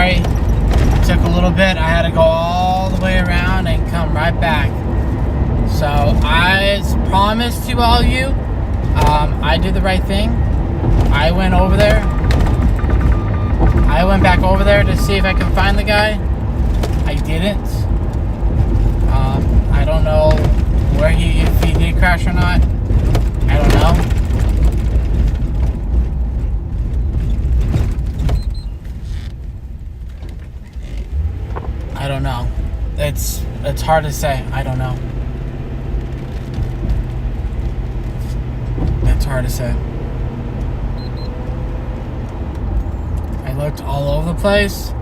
sorry. It took a little bit. I had to go all the way around and come right back. So I promised to all of you, I did the right thing. I went over there. I went back over there to see if I could find the guy. I didn't. I don't know where if he did crash or not. I don't know. I don't know. It's hard to say. I don't know. It's hard to say. I looked all over the place.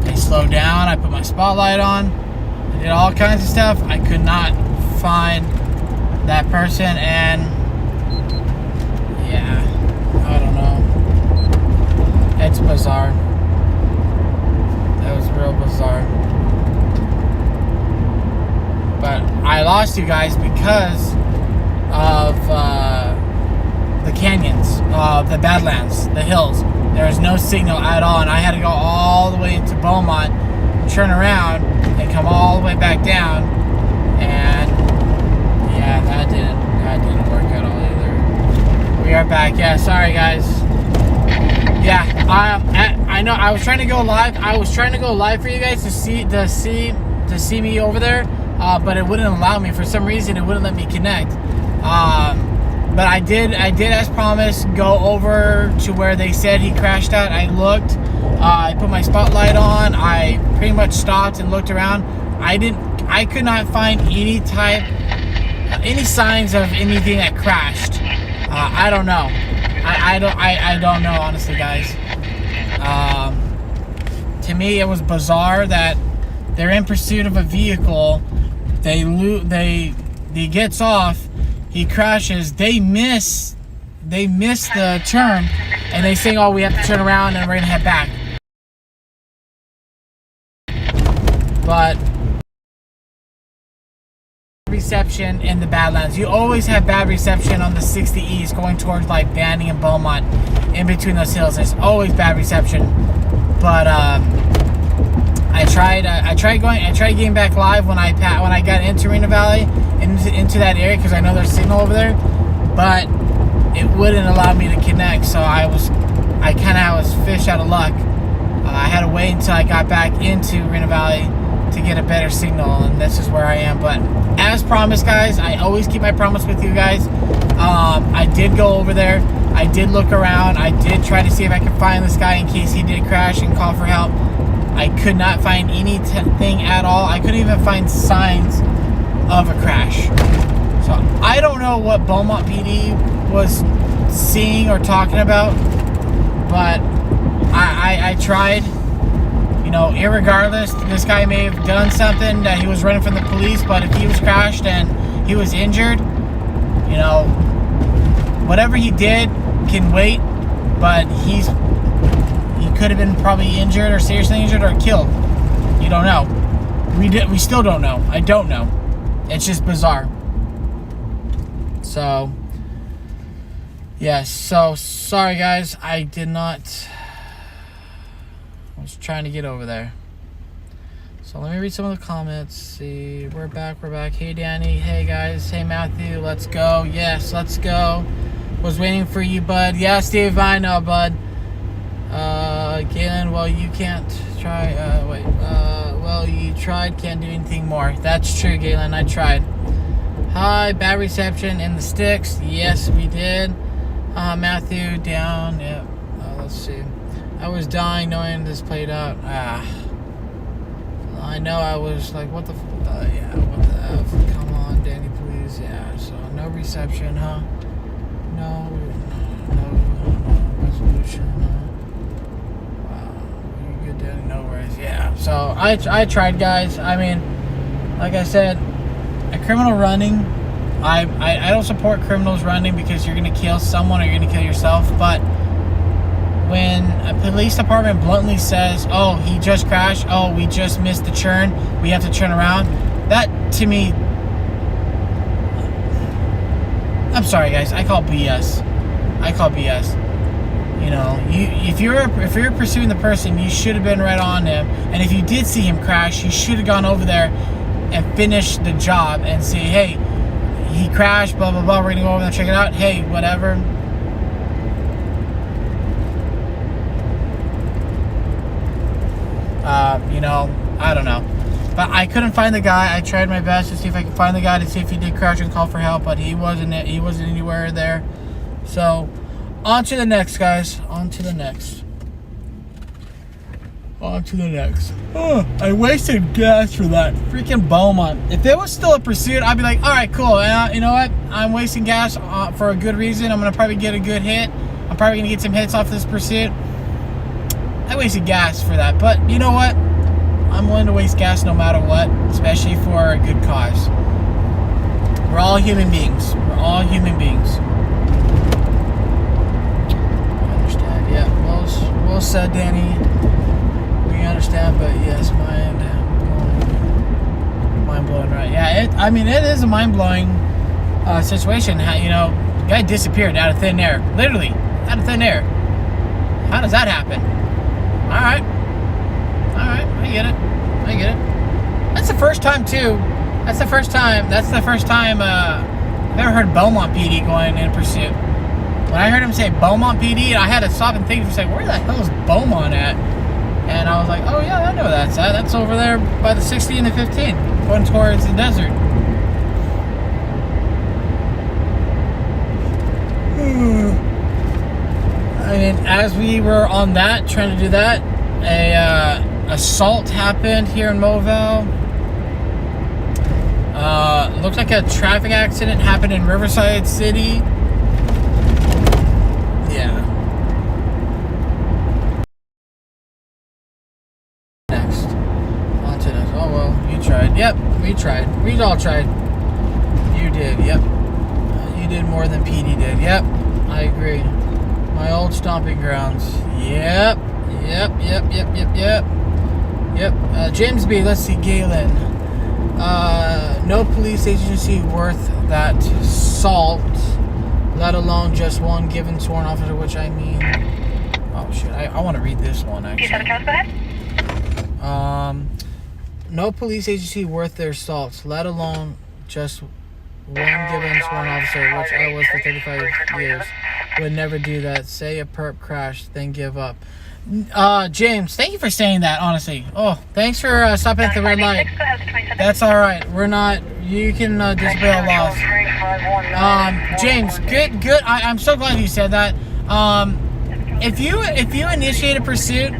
I slowed down. I put my spotlight on. I did all kinds of stuff. I could not find that person, and yeah, I don't know. It's bizarre. That was real bizarre. But I lost you guys because of the canyons, the Badlands, the hills. There was no signal at all, and I had to go all the way into Beaumont, turn around, and come all the way back down. And yeah, that didn't work at all either. We are back. Yeah, sorry guys. Yeah, I know. I was trying to go live. I was trying to go live for you guys to see me over there, but it wouldn't allow me for some reason. It wouldn't let me connect. But I did as promised go over to where they said he crashed at. I looked. I put my spotlight on. I pretty much stopped and looked around. I could not find any signs of anything that crashed. I don't know. I don't know, honestly, guys. To me, it was bizarre that they're in pursuit of a vehicle. He gets off. He crashes. They miss the turn, and they say, "Oh, we have to turn around and we're gonna head back." But reception in the Badlands. You always have bad reception on the 60 East going towards like Banning and Beaumont. In between those hills, there's always bad reception. But I tried getting back live when I got into Reno Valley, into that area, because I know there's signal over there, but it wouldn't allow me to connect. So I kind of was fish out of luck. I had to wait until I got back into Reno Valley to get a better signal, and this is where I am. But as promised, guys, I always keep my promise with you guys. I did go over there. I did look around. I did try to see if I could find this guy in case he did crash and call for help. I could not find anything at all. I couldn't even find signs of a crash. So I don't know what Beaumont PD was seeing or talking about, but I tried. You know, irregardless, this guy may have done something, that he was running from the police, but if he was crashed and he was injured, you know, whatever he did can wait, but he could have been probably injured or seriously injured or killed. You don't know. We still don't know. I don't know. It's just bizarre. So, yes. So, sorry guys. I was trying to get over there. So let me read some of the comments. See, we're back. Hey Danny, hey guys, hey Matthew, let's go. Yes, let's go. Was waiting for you, bud. Yeah, Steve, I know, bud. Galen, well, you can't try. Well, you tried, can't do anything more. That's true, Galen, I tried. Hi, bad reception in the sticks. Yes, we did. Matthew, down. Yep. Let's see. I was dying knowing this played out. I know, I was like, what the yeah, what the F? Come on, Danny, please. Yeah, so no reception, huh? No resolution, wow, you good, Danny? No worries. Yeah, so I tried, guys. I mean, like I said, a criminal running, I don't support criminals running because you're going to kill someone or you're going to kill yourself, but when a police department bluntly says, oh, he just crashed, oh, we just missed the turn, we have to turn around, that, to me, I'm sorry, guys, I call BS. You know, if you're pursuing the person, you should have been right on him. And if you did see him crash, you should have gone over there and finished the job and say, hey, he crashed, blah, blah, blah. We're going to go over there and check it out. Hey, whatever. You know, I don't know. But I couldn't find the guy. I tried my best to see if I could find the guy to see if he did crash and call for help, but he wasn't anywhere there. So, on to the next, guys. On to the next. Oh, I wasted gas for that freaking Beaumont. If it was still a pursuit, I'd be like, all right, cool. You know what? I'm wasting gas for a good reason. I'm going to probably get a good hit. I'm probably going to get some hits off this pursuit. I wasted gas for that. But you know what? I'm willing to waste gas no matter what, especially for a good cause. We're all human beings. We're all human beings. I understand. Yeah, well said, Danny. We understand, but yes, mind blowing, right? Yeah, it is a mind blowing situation. You know, the guy disappeared out of thin air, literally out of thin air. How does that happen? All right, I get it. That's the first time too. That's the first time I've ever heard Beaumont PD going in pursuit. When I heard him say Beaumont PD, I had to stop and think for a second, where the hell is Beaumont at? And I was like, oh yeah, I know that's at. That's over there by the 60 and the 15, going towards the desert. I mean, as we were on that, trying to do that, assault happened here in Moville. Looked like a traffic accident happened in Riverside City. Yeah. Next. On to this. Oh, well, you tried. Yep, we tried. We all tried. You did, yep. You did more than PD did. Yep, I agree. My old stomping grounds. Yep. James B, let's see, Galen. No police agency worth that salt, let alone just one given sworn officer, which I mean... Oh, shit, I want to read this one, actually. Go ahead. No police agency worth their salt, let alone just one given sworn officer, which I was for 35 years, would never do that. Say a perp crashed, then give up. James, thank you for saying that, honestly. Oh, thanks for stopping at the red light. That's alright. We're not... You can display a loss. James, good. I'm so glad you said that. If you initiate a pursuit,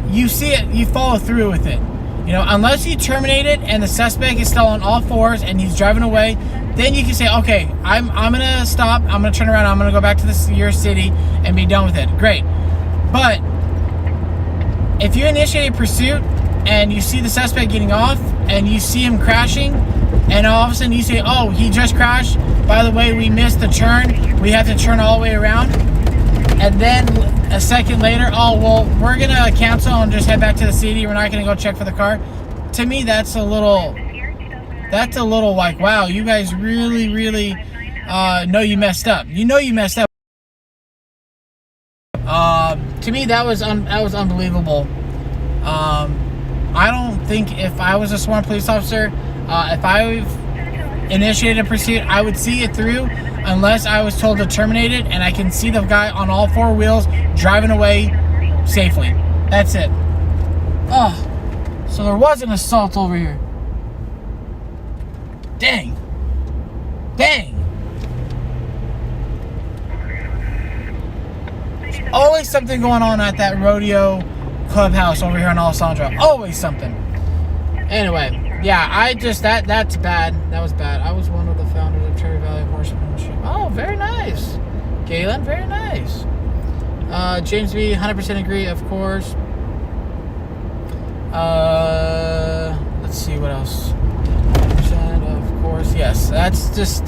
you see it, you follow through with it. You know, unless you terminate it and the suspect is still on all fours and he's driving away, then you can say, okay, I'm gonna stop, I'm gonna turn around, I'm gonna go back to your city and be done with it. Great. But if you initiate a pursuit and you see the suspect getting off and you see him crashing, and all of a sudden you say, oh, he just crashed, by the way, we missed the turn, we have to turn all the way around, and then a second later, oh, well, we're gonna cancel and just head back to the city, we're not gonna go check for the car. To me, that's a little like, wow, you guys really know you messed up. You know you messed up. To me, that was unbelievable. I don't think if I was a sworn police officer, if I initiated a pursuit, I would see it through unless I was told to terminate it and I can see the guy on all four wheels driving away safely. That's it. Oh, so there was an assault over here. Dang. There's always something going on at that rodeo clubhouse over here in Alessandro. Always something. Anyway, yeah, that's bad. That was bad. I was one of the founders of Cherry Valley Horsemanship. Oh, very nice. Galen, very nice. James B, 100% agree, of course. Let's see what else. 100%, of course. Yes, that's just...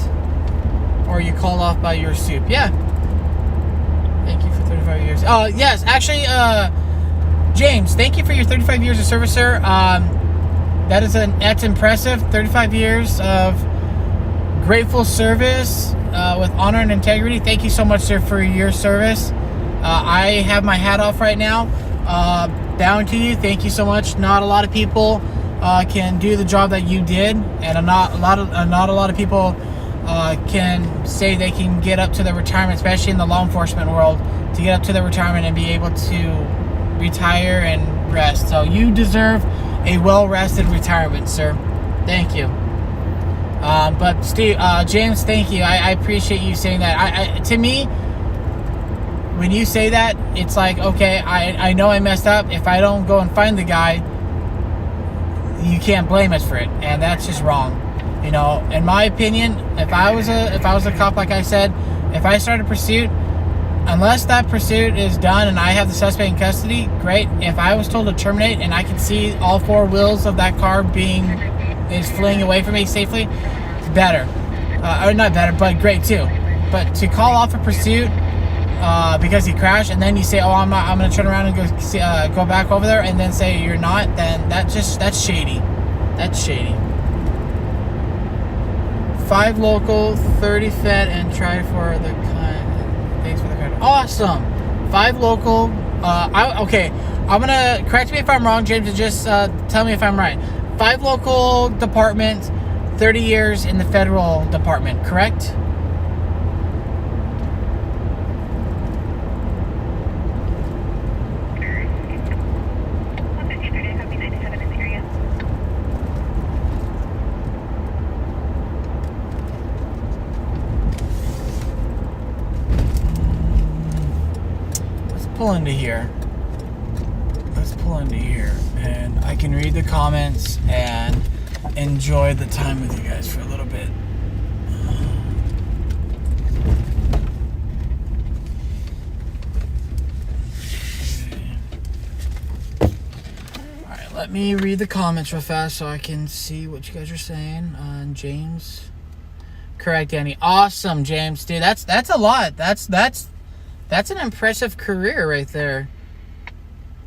Or you called off by your soup. Yeah. Thank you for 35 years. Yes, actually, James, thank you for your 35 years of service, sir. That's impressive. 35 years of grateful service with honor and integrity. Thank you so much, sir, for your service. I have my hat off right now. Down to you. Thank you so much. Not a lot of people can do the job that you did, and not a lot of people can say they can get up to their retirement, especially in the law enforcement world, to get up to their retirement and be able to retire and rest. So you deserve a well-rested retirement, sir. Thank you. But Steve, James, thank you. I appreciate you saying that. To me, when you say that, it's like, okay, I know I messed up. If I don't go and find the guy, you can't blame us for it, and that's just wrong. You know, in my opinion, if I was a cop, like I said, if I started pursuit, unless that pursuit is done and I have the suspect in custody, great. If I was told to terminate and I can see all four wheels of that car is fleeing away from me safely, better. Or not better, but great too. But to call off a pursuit because he crashed, and then you say, "Oh, I'm going to turn around and go back over there," and then say you're not, then that's shady. That's shady. 5 local, 30 fed, and try for the kind. Thanks for the card. Awesome. 5 local. Okay. I'm gonna correct me if I'm wrong, James, and just tell me if I'm right. 5 local departments, 30 years in the federal department. Correct? Into here. Let's pull into here, and I can read the comments and enjoy the time with you guys for a little bit. Okay. Alright, let me read the comments real fast so I can see what you guys are saying. James, correct, Danny. Awesome, James, dude. That's a lot. That's an impressive career right there.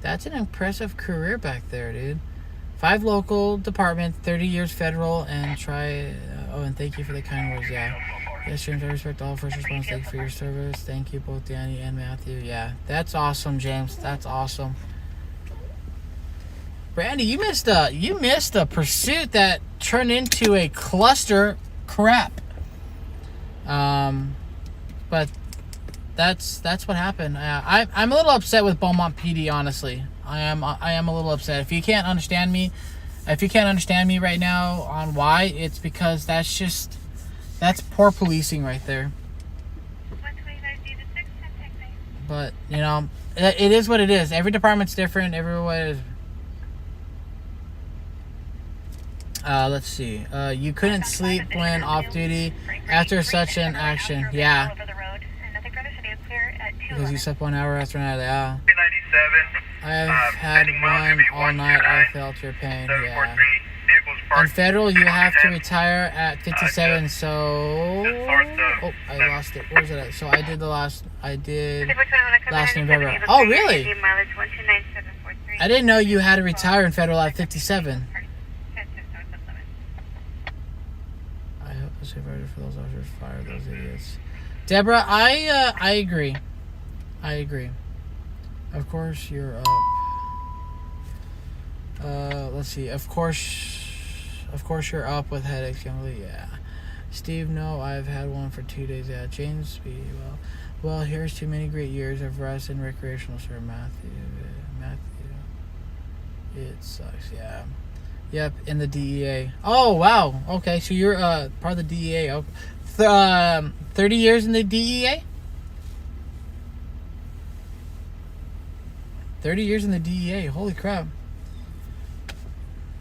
That's an impressive career back there, dude. 5 local department, 30 years federal, and try. And thank you for the kind words. Yeah. Yes, James, I respect all first responders. Thank you for your service. Thank you, both Danny and Matthew. Yeah, that's awesome, James. That's awesome. Brandy, you missed a pursuit that turned into a cluster crap. But. That's what happened. I'm a little upset with Beaumont PD, honestly. I am a little upset. If you can't understand me right now on why, it's because that's poor policing right there. But, you know, it is what it is. Every department's different. Everywhere is. Let's see. You couldn't sleep when off duty after such an action. Yeah. Because you slept 1 hour after another. Yeah. I've had one all night. I felt your pain. Yeah. On federal, you have to retire at 57. So, oh, I lost it. Where's it at? So I did last November. Oh, really? I didn't know you had to retire in federal at 57. I hope the supervisor for those officers fire those idiots. Deborah, I agree. I agree. Of course, you're up. Let's see. Of course, you're up with headaches, young lady. Yeah. Steve, no, I've had one for 2 days. Yeah. James, well, here's too many great years of rest and recreational, sir. Matthew. It sucks. Yeah. Yep. In the DEA. Oh, wow. Okay, so you're part of the DEA. Okay. 30 years in the DEA? 30 years in the DEA. Holy crap.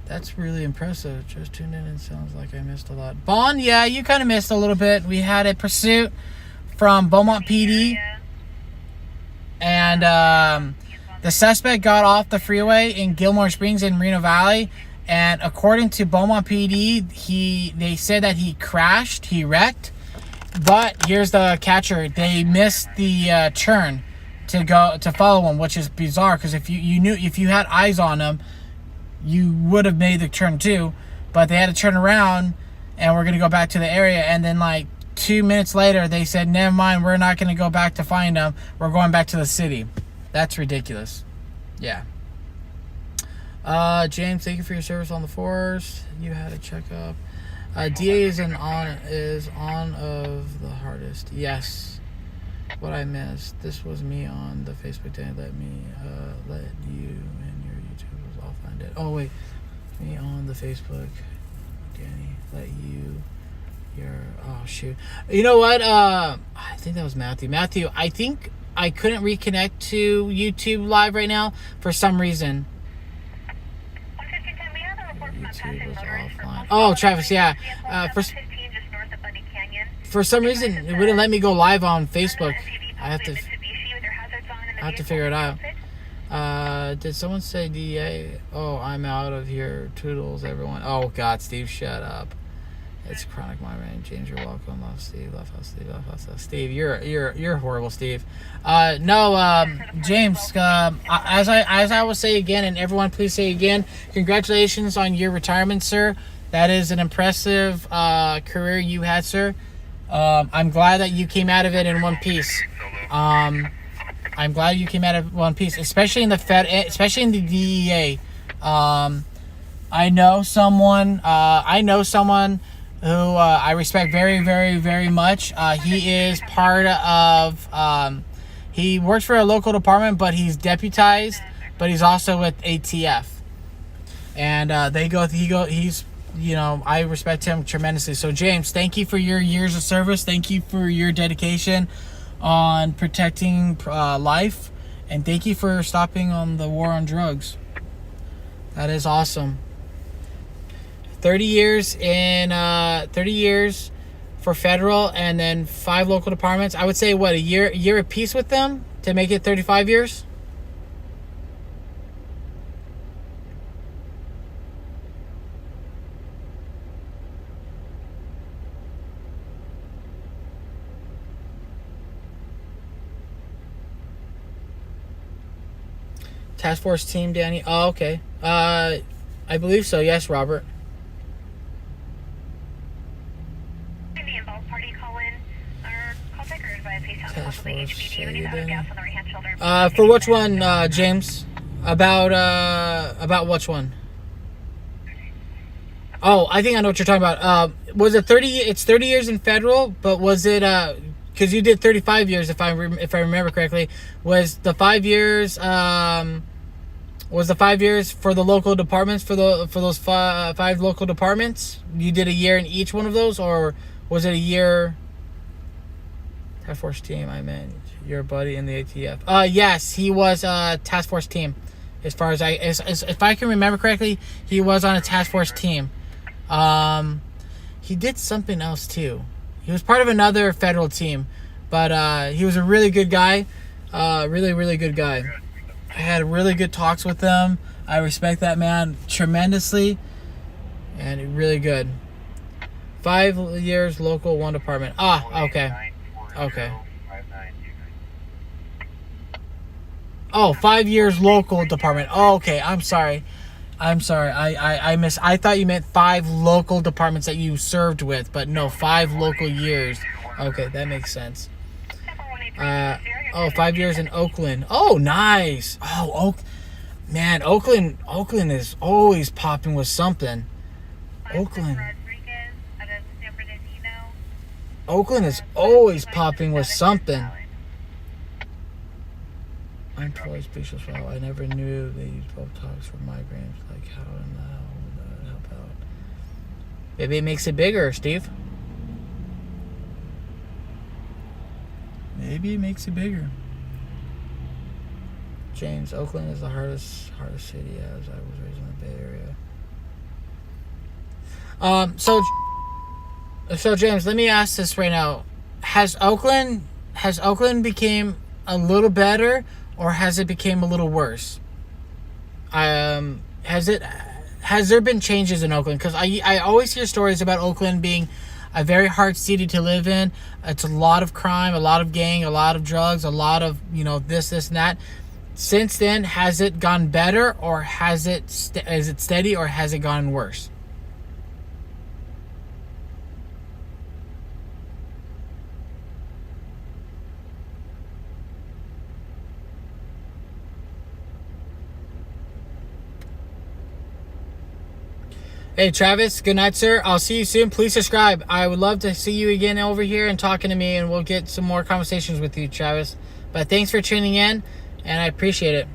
That's really impressive. Just tuned in and sounds like I missed a lot. Bond, yeah, you kind of missed a little bit. We had a pursuit from Beaumont PD. And the suspect got off the freeway in Gilmore Springs in Reno Valley. And according to Beaumont PD, they said that he crashed, he wrecked. But here's the catcher. They missed the turn to follow him, which is bizarre because if you had eyes on him, you would have made the turn too. But they had to turn around, and we're gonna go back to the area. And then like 2 minutes later, they said, never mind, we're not going to go back to find them. We're going back to the city. That's ridiculous. Yeah. James, thank you for your service on the force. You had a checkup. DA is on of the hardest. Yes. What I missed. This was me on the Facebook day. Let you and your YouTubers all find it. Oh, wait. Me on the Facebook. Danny, let you... Oh, shoot. You know what? I think that was Matthew. Matthew, I think I couldn't reconnect to YouTube Live right now for some reason. YouTube was offline. Oh, Travis, yeah. For some reason, it wouldn't let me go live on Facebook. I have to figure it out. Did someone say DA? Oh, I'm out of here. Toodles, everyone. Oh, God, Steve, shut up. It's chronic migraine. James, you're welcome. Love Steve. Love how Steve. Love how Steve. Steve, you're horrible, Steve. James. As I will say again, and everyone, please say again, congratulations on your retirement, sir. That is an impressive career you had, sir. I'm glad that you came out of it in one piece. I'm glad you came out of one piece, especially in the DEA. I know someone who I respect very, very, very much. He is part of, he works for a local department, but he's deputized, but he's also with ATF. And he's, I respect him tremendously. So James, thank you for your years of service. Thank you for your dedication on protecting life. And thank you for stopping on the war on drugs. That is awesome. 30 years for federal, and then 5 local departments. I would say a year apiece with them to make it 35 years. Task force team, Danny. Oh, okay. I believe so. Yes, Robert. For which one, James? About which one? Oh, I think I know what you're talking about. Was it 30? It's 30 years in federal, but was it because you did 35 years if I remember correctly? Was the 5 years was the 5 years for the local departments for those 5 local departments? You did a year in each one of those, or was it a year? Task force team, I meant your buddy in the ATF. Yes, he was a task force team. As far as if I can remember correctly, he was on a task force team. He did something else too. He was part of another federal team, but he was a really good guy. Really, really good guy. I had really good talks with him. I respect that man tremendously, and really good. 5 years local, 1 department. Okay. Okay. Oh, 5 years local department. Oh, okay. I'm sorry. I thought you meant 5 local departments that you served with, but no, 5 local years. Okay, that makes sense. 5 years in Oakland. Oh, nice. Oh, man, Oakland is always popping with something. Oakland is always popping with something. I'm totally speechless. Wow, I never knew they used Botox for migraines. Like, how in the hell would that help out? Maybe it makes it bigger, Steve. Maybe it makes it bigger. James, Oakland is the hardest city as I was raised in the Bay Area. So James, let me ask this right now. Has Oakland became a little better, or has it became a little worse? Has there been changes in Oakland? Because I always hear stories about Oakland being a very hard city to live in. It's a lot of crime, a lot of gang, a lot of drugs, a lot of, this and that. Since then, has it gone better, or is it steady, or has it gone worse? Hey, Travis, good night, sir. I'll see you soon. Please subscribe. I would love to see you again over here and talking to me, and we'll get some more conversations with you, Travis. But thanks for tuning in, and I appreciate it.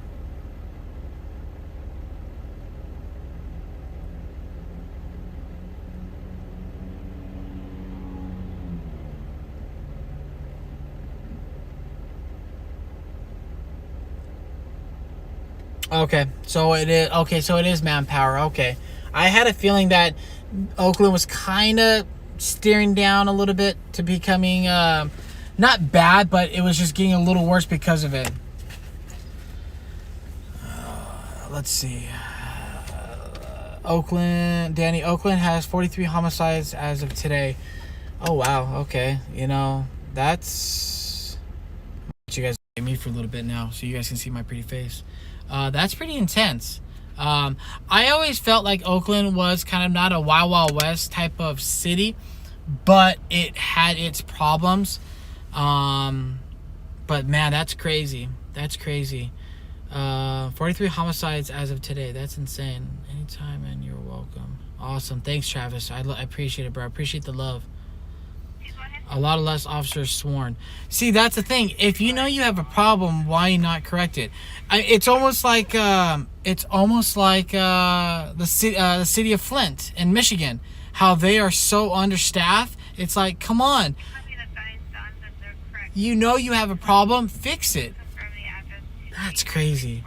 Okay, so it is. Okay, so it is manpower. Okay, I had a feeling that Oakland was kind of steering down a little bit to becoming not bad, but it was just getting a little worse because of it. Let's see. Oakland has 43 homicides as of today. Oh wow. Okay, you know that's. You guys me for a little bit now, so you guys can see my pretty face. That's pretty intense. I always felt like Oakland was kind of not a Wild Wild West type of city, but it had its problems. But man, that's crazy. That's crazy. 43 homicides as of today. That's insane. Anytime, and you're welcome. Awesome. Thanks, Travis. I appreciate it, bro. I appreciate the love. A lot less officers sworn. See, that's the thing. If you know you have a problem, why not correct it? It's almost like the city of Flint in Michigan, how they are so understaffed. It's like, come on. You know you have a problem, fix it. That's crazy.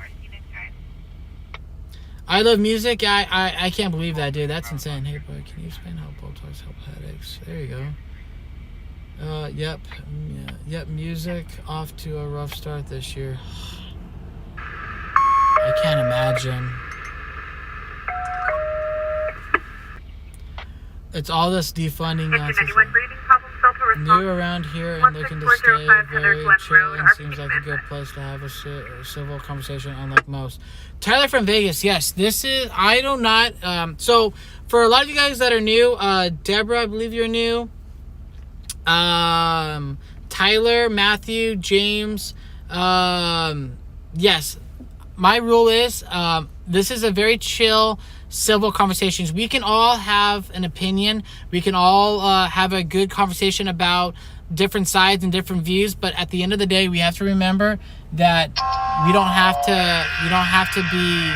I love music. I can't believe that, dude. That's insane. Hey, boy, can you explain how Botox help headaches? There you go. Yep, music off to a rough start this year. I can't imagine. It's all this defunding nonsense. New around here and looking to stay very chill and seems like a good place to have a civil conversation, unlike most. Tyler from Vegas, yes, this is, I do not, so for a lot of you guys that are new, Deborah, I believe you're new. Tyler, Matthew, James, yes, my rule is this is a very chill civil conversations. We can all have an opinion, we can all have a good conversation about different sides and different views, but at the end of the day we have to remember that you don't have to be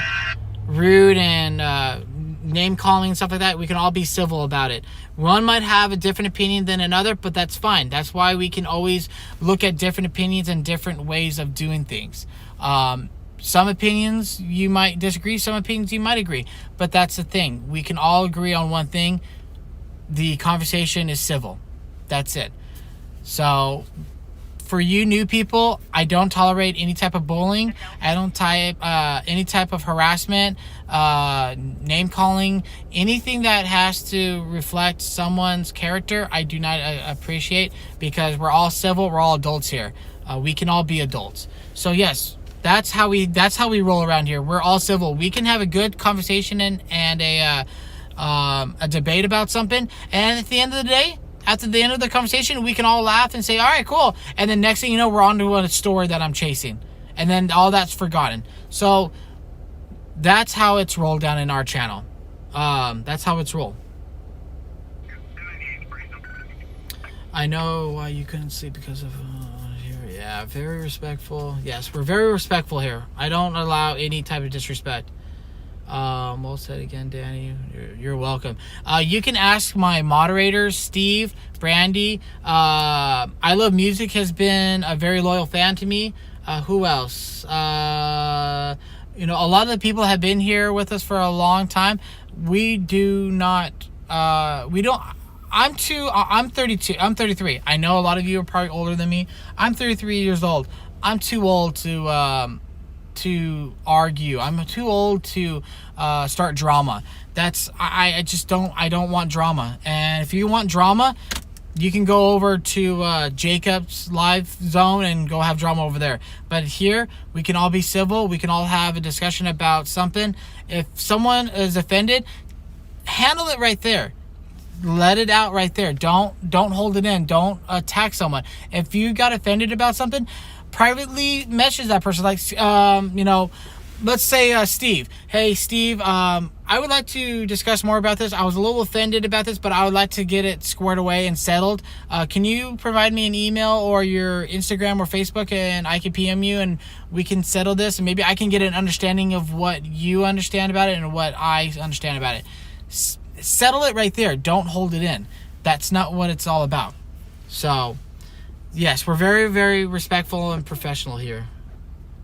rude and name calling and stuff like that. We can all be civil about it. One might have a different opinion than another, but that's fine. That's why we can always look at different opinions and different ways of doing things. Some opinions you might disagree, some opinions you might agree, but that's the thing. We can all agree on one thing. The conversation is civil. That's it. So for you new people, I don't tolerate any type of bullying. I don't any type of harassment, name calling, anything that has to reflect someone's character. I do not appreciate, because we're all civil. We're all adults here. We can all be adults. So yes, that's how we roll around here. We're all civil. We can have a good conversation and a debate about something, and at the end of the day, after the end of the conversation, we can all laugh and say, all right, cool. And then next thing you know, we're on to a story that I'm chasing. And then all that's forgotten. So that's how it's rolled down in our channel. That's how it's rolled. I know why you couldn't sleep because of here. Yeah, very respectful. Yes, we're very respectful here. I don't allow any type of disrespect. Well said again, Danny. You're welcome. You can ask my moderators, Steve, Brandy. I Love Music has been a very loyal fan to me. Who else? A lot of the people have been here with us for a long time. We do not. We don't. I'm 32. I'm 33. I know a lot of you are probably older than me. I'm 33 years old. I'm too old to argue. I'm too old to start drama. I just don't want drama. And if you want drama, you can go over to Jacob's live zone and go have drama over there. But here, we can all be civil. We can all have a discussion about something. If someone is offended, handle it right there. Let it out right there. Don't hold it in. Don't attack someone. If you got offended about something, privately message that person. Like, let's say Steve. Hey, Steve, I would like to discuss more about this. I was a little offended about this, but I would like to get it squared away and settled. Can you provide me an email or your Instagram or Facebook, and I can PM you and we can settle this, and maybe I can get an understanding of what you understand about it and what I understand about it. Settle it right there. Don't hold it in. That's not what it's all about. So, yes, we're very, very respectful and professional here.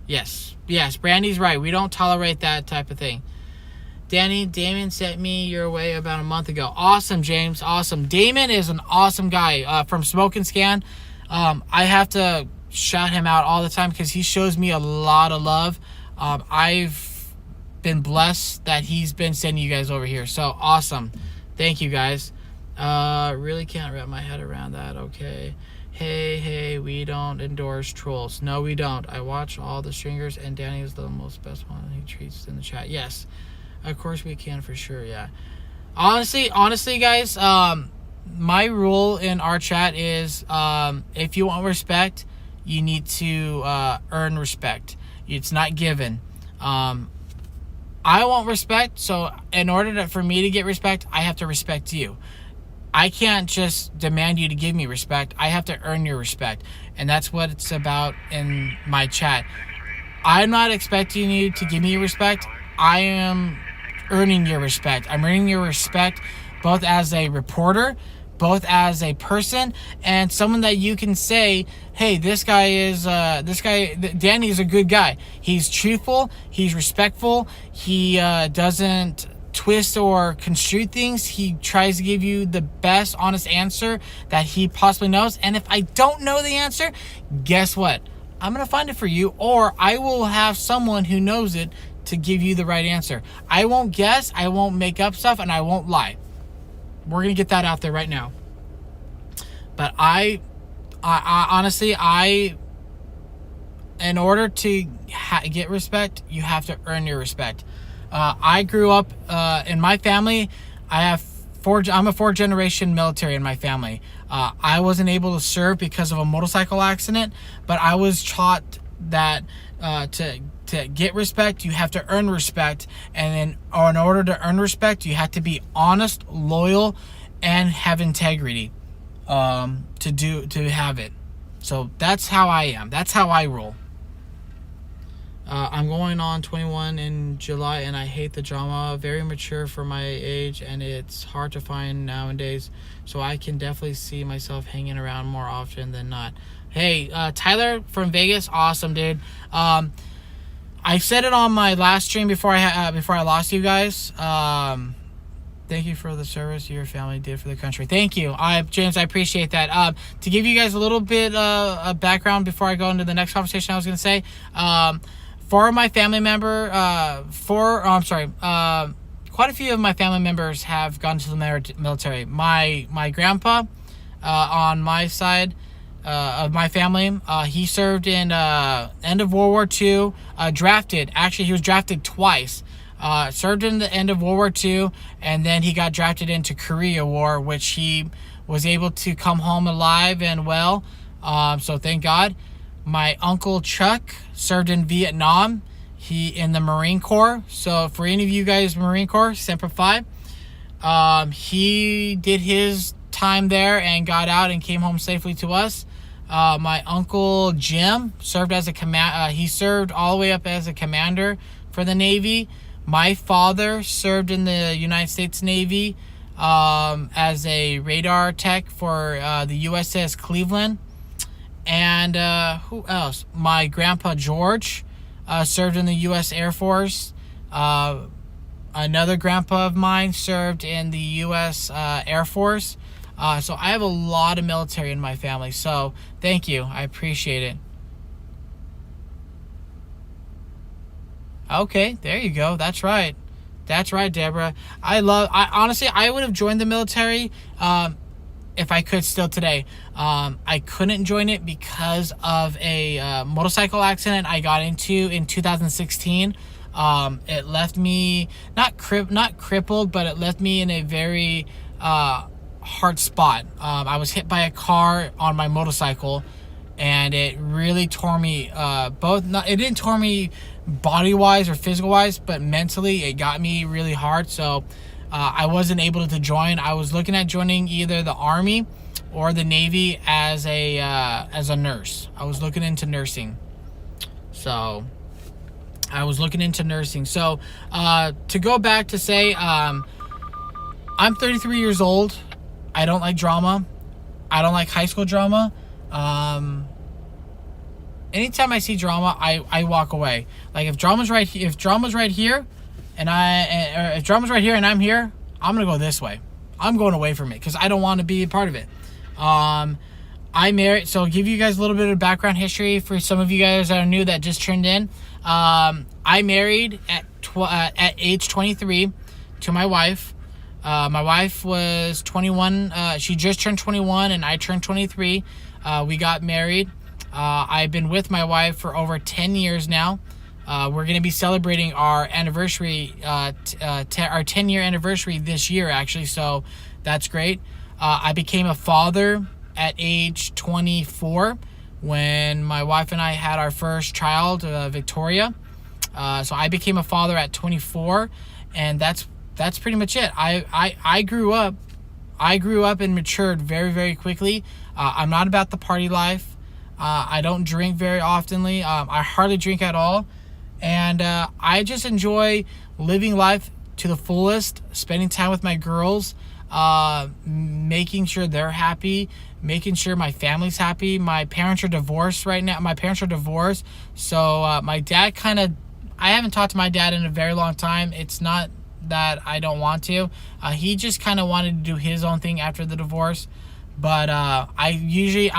Yes, Brandy's right. We don't tolerate that type of thing. Danny, Damon sent me your way about a month ago. Awesome, James. Awesome. Damon is an awesome guy from Smoke and Scan. I have to shout him out all the time because he shows me a lot of love. I've been blessed that he's been sending you guys over here. So awesome. Thank you, guys. Really can't wrap my head around that. Okay. Hey, we don't endorse trolls. No, we don't. I watch all the stringers, and Danny is the most best one he treats in the chat. Yes. Of course we can, for sure, yeah. Honestly, guys, my rule in our chat is if you want respect, you need to earn respect. It's not given. I want respect, so in order for me to get respect, I have to respect you. I can't just demand you to give me respect. I have to earn your respect, and that's what it's about in my chat. I'm not expecting you to give me your respect. I am earning your respect. I'm earning your respect both as a reporter, both as a person, and someone that you can say, hey, Danny is a good guy. He's truthful, he's respectful, he doesn't twist or construe things. He tries to give you the best honest answer that he possibly knows, and if I don't know the answer, guess what? I'm going to find it for you, or I will have someone who knows it to give you the right answer. I won't guess, I won't make up stuff, and I won't lie. We're going to get that out there right now. But I honestly, in order to get respect, you have to earn your respect. I grew up in my family. I'm a fourth-generation military in my family. I wasn't able to serve because of a motorcycle accident, but I was taught that to get respect, you have to earn respect, and then in order to earn respect, you have to be honest, loyal, and have integrity to have it. So that's how I am. That's how I roll. I'm going on 21 in July, and I hate the drama. Very mature for my age, and it's hard to find nowadays. So I can definitely see myself hanging around more often than not. Hey, Tyler from Vegas, awesome, dude. I said it on my last stream before I lost you guys. Thank you for the service your family did for the country. Thank you, James. I appreciate that. To give you guys a little bit of background before I go into the next conversation, I was going to say, quite a few of my family members have gone to the military. My grandpa, on my side of my family, he served in end of World War II. Drafted. Actually, he was drafted twice. Served in the end of World War II, and then he got drafted into Korea War, which he was able to come home alive and well. So thank God. My uncle Chuck served in Vietnam. He in the Marine Corps. So for any of you guys, Marine Corps, Semper Fi. He did his time there and got out and came home safely to us. My uncle Jim served as a he served all the way up as a commander for the Navy. My father served in the United States Navy as a radar tech for the USS Cleveland. And who else? My grandpa George served in the U.S. Air Force. Another grandpa of mine served in the U.S. Air Force. So I have a lot of military in my family. So thank you. I appreciate it. Okay, there you go. That's right. That's right, Deborah. Honestly, I would have joined the military if I could still today. I couldn't join it because of a motorcycle accident I got into in 2016. It left me not crippled, but it left me in a very hard spot. I was hit by a car on my motorcycle, and it really tore me. It didn't tore me body-wise or physical-wise, but mentally it got me really hard. So I wasn't able to join. I was looking at joining either the Army or the Navy as a nurse. I was looking into nursing. So I was looking into nursing. So to go back to say, I'm 33 years old. I don't like drama. I don't like high school drama. Anytime I see drama, I walk away. Like if drama's right here, and if drama's right here and I'm here, I'm gonna go this way. I'm going away from it because I don't want to be a part of it. I married, so I'll give you guys a little bit of background history for some of you guys that are new that just turned in. I married at age 23 to my wife. My wife was 21. She just turned 21 and I turned 23. We got married. I've been with my wife for over 10 years now. We're going to be celebrating our anniversary, our 10-year anniversary this year, actually. So that's great. I became a father at age 24 when my wife and I had our first child, Victoria. So I became a father at 24, and that's pretty much it. I grew up and matured very, very quickly. I'm not about the party life. I don't drink very oftenly. I hardly drink at all. And I just enjoy living life to the fullest, spending time with my girls, making sure they're happy, making sure my family's happy. My parents are divorced right now. So my dad I haven't talked to my dad in a very long time. It's not that I don't want to. He just kind of wanted to do his own thing after the divorce. But I usually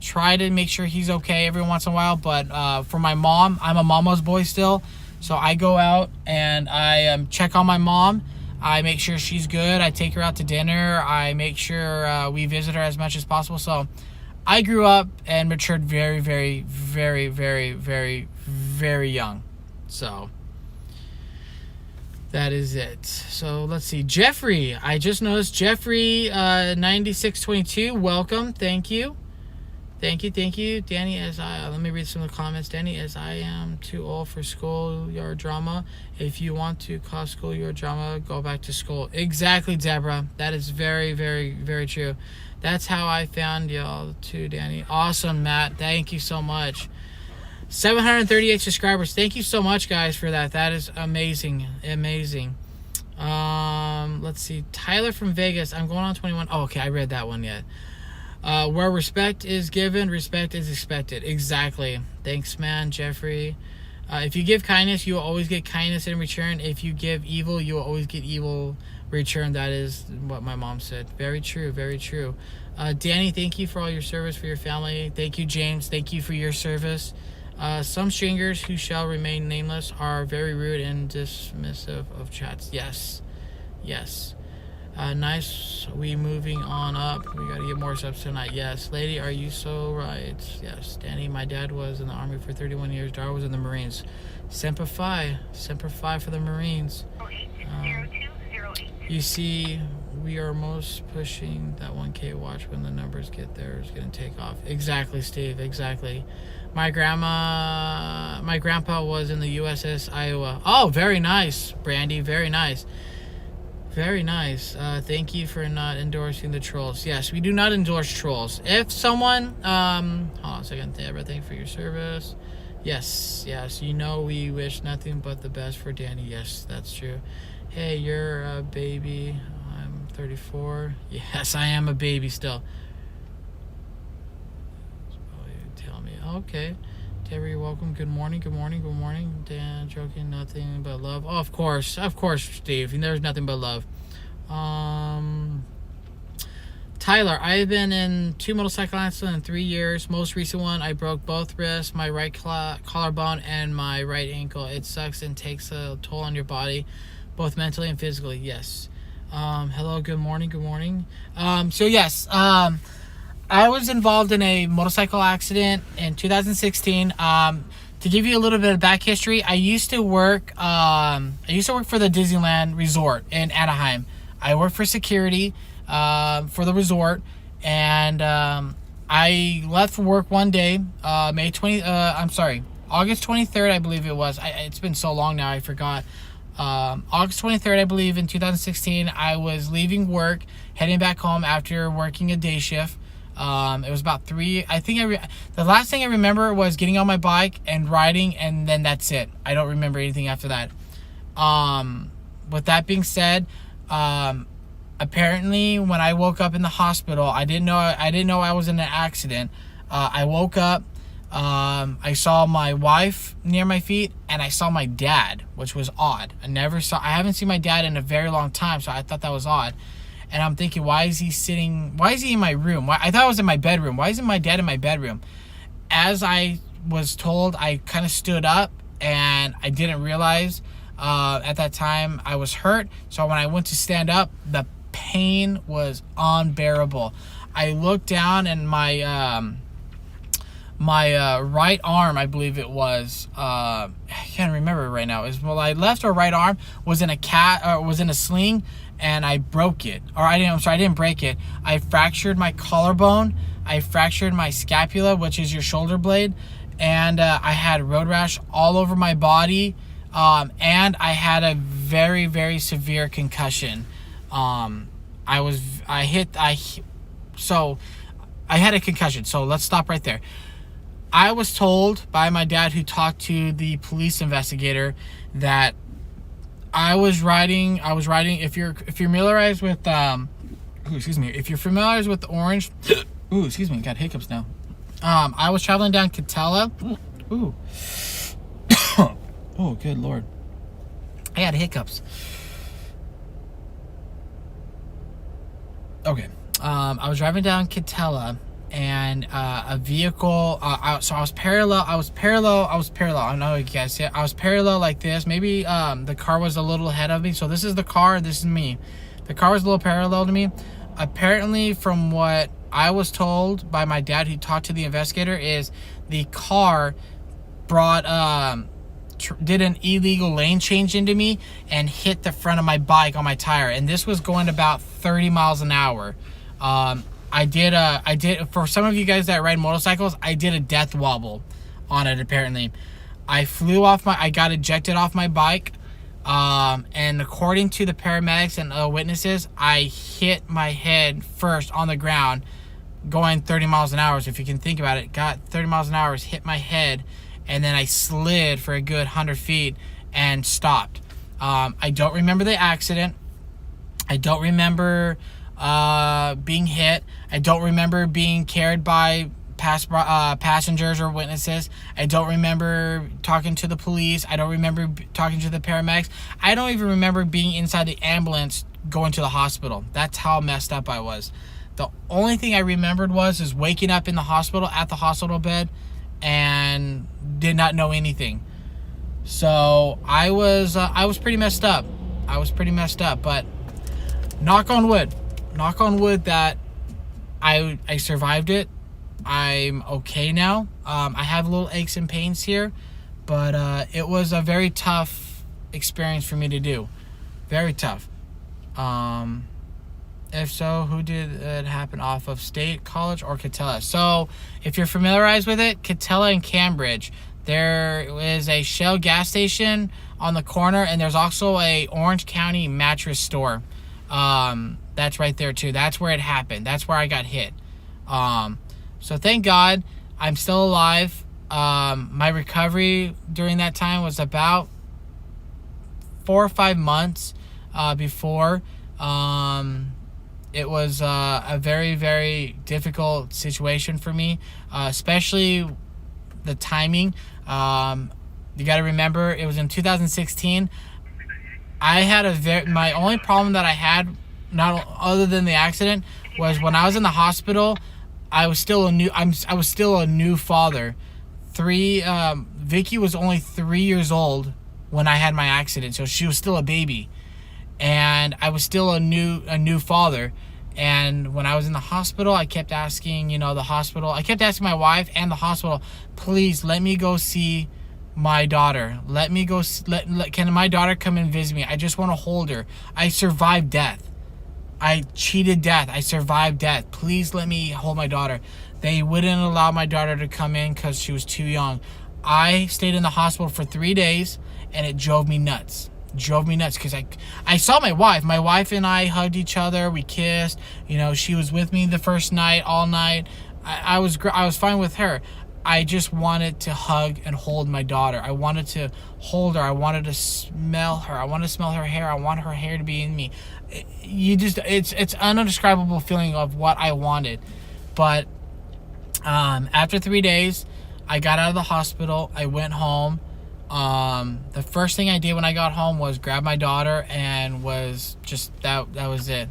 try to make sure he's okay every once in a while. But for my mom, I'm a mama's boy still. So I go out and I check on my mom. I make sure she's good. I take her out to dinner. I make sure we visit her as much as possible. So I grew up and matured very, very, very, very, very, very young. So that is it. So let's see. Jeffrey. I just noticed Jeffrey 9622. Welcome. Thank you. Thank you. Danny, let me read some of the comments. Danny, as I am too old for schoolyard drama. If you want to cause schoolyard drama, go back to school. Exactly, Deborah. That is very, very, very true. That's how I found y'all too, Danny. Awesome, Matt. Thank you so much. 738 subscribers. Thank you so much, guys, for that. That is amazing. Let's see. Tyler from Vegas. I'm going on 21. Oh, okay. I read that one yet. Where respect is given, respect is expected. Exactly. Thanks, man, Jeffrey. If you give kindness, you will always get kindness in return. If you give evil, you will always get evil return. That is what my mom said. Very true. Very true. Danny, thank you for all your service for your family. Thank you, James. Thank you for your service. Some strangers who shall remain nameless are very rude and dismissive of chats. Yes. Nice. We moving on up. We gotta get more subs tonight. Yes. Lady, are you so right? Yes. Danny, my dad was in the Army for 31 years. Dar was in the Marines. Semper Fi. Semper Fi for the Marines. You see, we are most pushing that 1K watch. When the numbers get there, it's gonna take off. Exactly, Steve. Exactly. My grandpa was in the USS Iowa. Oh, very nice, Brandy. Very nice. Very nice. Thank you for not endorsing the trolls. Yes, we do not endorse trolls. If someone, hold on a second, Deborah, thank you for your service. Yes, you know we wish nothing but the best for Danny. Yes, that's true. Hey, you're a baby. I'm 34. Yes, I am a baby still. Oh, you tell me. Okay. Deborah, you're welcome. Good morning. Dan, joking, nothing but love. Oh, of course, Steve. There's nothing but love. Tyler, I've been in 2 motorcycle accidents in 3 years. Most recent one, I broke both wrists, my right collarbone, and my right ankle. It sucks and takes a toll on your body, both mentally and physically. Yes. Hello. Good morning. So yes. I was involved in a motorcycle accident in 2016. To give you a little bit of back history, I used to work for the Disneyland Resort in Anaheim. I worked for security for the resort, and I left work one day, August 23rd, I believe it was. It's been so long now, I forgot. August 23rd, I believe, in 2016, I was leaving work, heading back home after working a day shift. It was about 3. I think the last thing I remember was getting on my bike and riding, and then that's it. I don't remember anything after that. With that being said, apparently when I woke up in the hospital, I didn't know I was in an accident. I woke up, I saw my wife near my feet, and I saw my dad, which was odd. I haven't seen my dad in a very long time, so I thought that was odd. And I'm thinking, why is he in my room? I thought I was in my bedroom. Why isn't my dad in my bedroom? As I was told, I kind of stood up, and I didn't realize at that time I was hurt. So when I went to stand up, the pain was unbearable. I looked down, and my right arm, I believe it was, I can't remember right now, my left or right arm was in a sling, and I broke it. I didn't break it. I fractured my collarbone. I fractured my scapula, which is your shoulder blade, and I had road rash all over my body, and I had a very, very severe concussion. I had a concussion. So let's stop right there. I was told by my dad, who talked to the police investigator, that I was riding. If you're familiarized with if you're familiarized with orange, got hiccups now. I was traveling down Catella. Oh, good Lord. I had hiccups. Okay. I was driving down Catella, and a vehicle, so I was parallel. I don't know if you guys see it. I was parallel like this. Maybe the car was a little ahead of me. So this is the car, this is me. The car was a little parallel to me. Apparently, from what I was told by my dad, who talked to the investigator, is the car did an illegal lane change into me and hit the front of my bike on my tire. And this was going about 30 miles an hour. I did, for some of you guys that ride motorcycles, I did a death wobble on it, apparently. I got ejected off my bike, and according to the paramedics and witnesses, I hit my head first on the ground, going 30 miles an hour. So if you can think about it, got 30 miles an hour, hit my head, and then I slid for a good 100 feet and stopped. I don't remember the accident. I don't remember being hit. I don't remember being carried by passengers or witnesses. I don't remember talking to the police. I don't remember talking to the paramedics. I don't even remember being inside the ambulance going to the hospital. That's how messed up I was. The only thing I remembered was waking up in the hospital, at the hospital bed, and did not know anything. So I was pretty messed up. But knock on wood that I survived it. I'm okay now. I have little aches and pains here, but it was a very tough experience for me to do. Very tough. If so, who did it happen off of, State College or Catella? So if you're familiarized with it, Catella and Cambridge, there is a Shell gas station on the corner, and there's also a Orange County mattress store. That's right there too. That's where it happened. That's where I got hit. So thank God I'm still alive. My recovery during that time was about 4 or 5 months before. It was a very, very difficult situation for me, especially the timing. You got to remember, it was in 2016. I had my only problem that I had, not other than the accident, was when I was in the hospital. I was still a new father. Vicky was only 3 years old when I had my accident, so she was still a baby, and I was still a new father. And when I was in the hospital, I kept asking, I kept asking my wife and the hospital, please let me go see my daughter. Let me go. Can my daughter come and visit me? I just want to hold her. I survived death. I cheated death. I survived death. Please let me hold my daughter. They wouldn't allow my daughter to come in because she was too young. I stayed in the hospital for 3 days, and it drove me nuts. Because I saw my wife. My wife and I hugged each other. We kissed. You know, she was with me the first night, all night. I was fine with her. I just wanted to hug and hold my daughter. I wanted to hold her. I wanted to smell her. I wanted to smell her hair. I want her hair to be in me. It's an indescribable feeling of what I wanted. But after 3 days, I got out of the hospital. I went home. The first thing I did when I got home was grab my daughter, and was just that was it.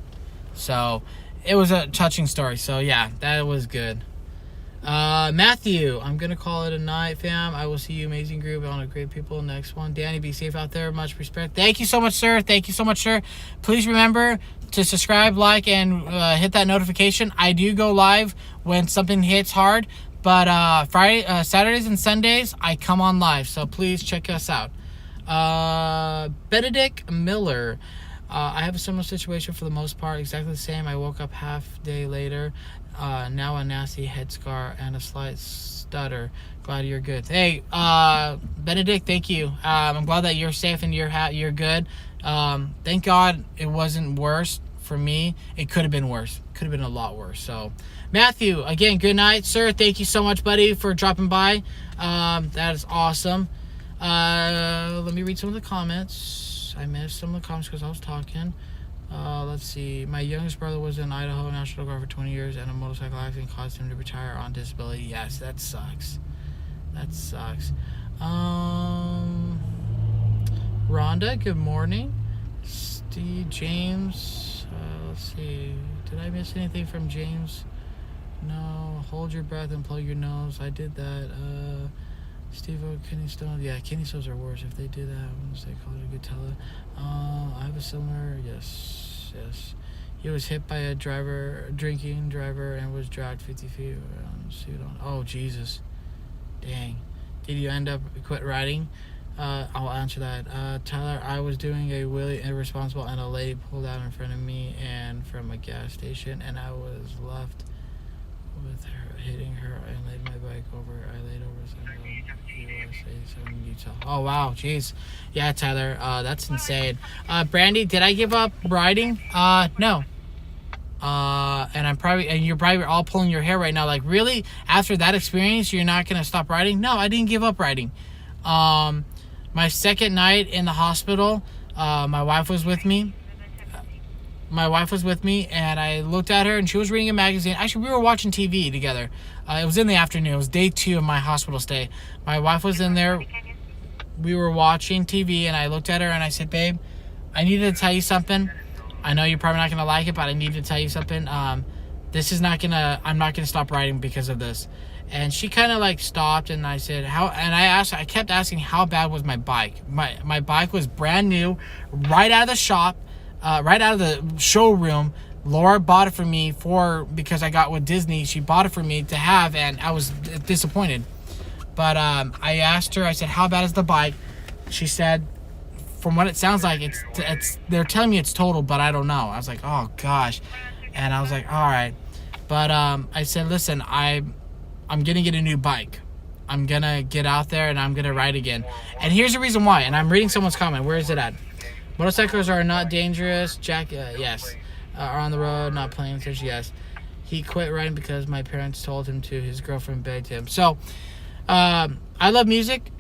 So it was a touching story. So yeah, that was good. Matthew, I'm gonna call it a night, fam. I will see you, amazing group, on a great people. Next one. Danny, be safe out there. Much respect. Thank you so much, sir. Please remember to subscribe, like, and hit that notification. I do go live when something hits hard, but Saturdays and Sundays I come on live, so please check us out. Benedict Miller, I have a similar situation for the most part, exactly the same. I woke up half day later, now a nasty head scar and a slight stutter. Glad you're good. Hey, Benedict, thank you. I'm glad that you're safe and you're good. Thank God it wasn't worse for me. It could have been worse. Could have been a lot worse. So, Matthew, again, good night, sir. Thank you so much, buddy, for dropping by. That is awesome. Let me read some of the comments. I missed some of the comments because I was talking. Let's see. My youngest brother was in Idaho National Guard for 20 years, and a motorcycle accident caused him to retire on disability. Yes, that sucks. Rhonda, good morning. Steve, James, let's see. Did I miss anything from James? No. Hold your breath and plug your nose. I did that. Steve, kidney stones. Yeah, kidney stones are worse if they do that. Once they call it a good teller. I have a similar. Yes. He was hit by a drinking driver, and was dragged 50 feet around. Oh, Jesus. Dang. Did you end up quit riding? I'll answer that. Tyler, I was doing a wheelie irresponsible, and a lady pulled out in front of me and from a gas station, and I was left with her, hitting her, and laid my bike over. I laid over USA. Oh, wow. Jeez. Yeah, Tyler, that's insane. Brandy, did I give up riding? No. And you're probably all pulling your hair right now. Like, really? After that experience, you're not going to stop riding? No, I didn't give up riding. My second night in the hospital, my wife was with me. And I looked at her, and she was reading a magazine. Actually, we were watching TV together. It was in the afternoon. It was day 2 of my hospital stay. My wife was in there. We were watching TV, and I looked at her, and I said, babe, I needed to tell you something. I know you're probably not going to like it, but I need to tell you something. I'm not going to stop riding because of this. And she kind of like stopped, and I said, I kept asking, how bad was my bike? My bike was brand new, right out of the shop, right out of the showroom. Laura bought it for me because I got with Disney. She bought it for me to have, and I was disappointed. But I asked her, I said, how bad is the bike? She said, from what it sounds like, they're telling me it's total, but I don't know. I was like, oh gosh. And I was like, all right. But I said, listen, I'm gonna get a new bike. I'm gonna get out there, and I'm gonna ride again. And here's the reason why. And I'm reading someone's comment. Where is it at? Motorcycles are not dangerous. Jack, yes. Are on the road, not playing. Yes. He quit riding because my parents told him to. His girlfriend begged him. So, I love music.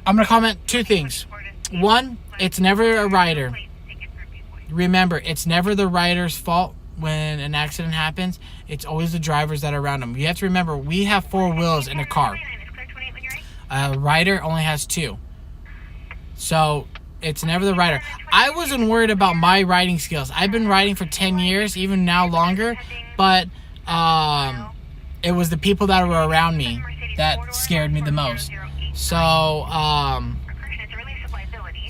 I'm going to comment 2 things. 1, it's never a rider. Remember, it's never the rider's fault when an accident happens. It's always the drivers that are around them. You have to remember, we have 4 wheels in a car. A rider only has 2. So, it's never the rider. I wasn't worried about my riding skills. I've been riding for 10 years, even now longer. But it was the people that were around me that scared me the most. So,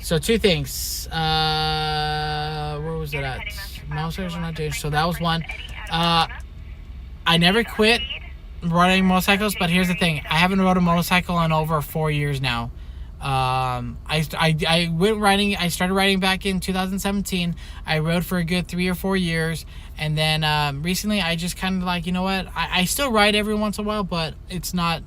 2 things. Where was it at? Motorcycles are not dangerous. So that was 1. I never quit riding motorcycles, but here's the thing. I haven't rode a motorcycle in over 4 years now. I went riding. I started riding back in 2017. I rode for a good 3 or 4 years, and then recently I just kind of like, you know what? I still ride every once in a while, but it's not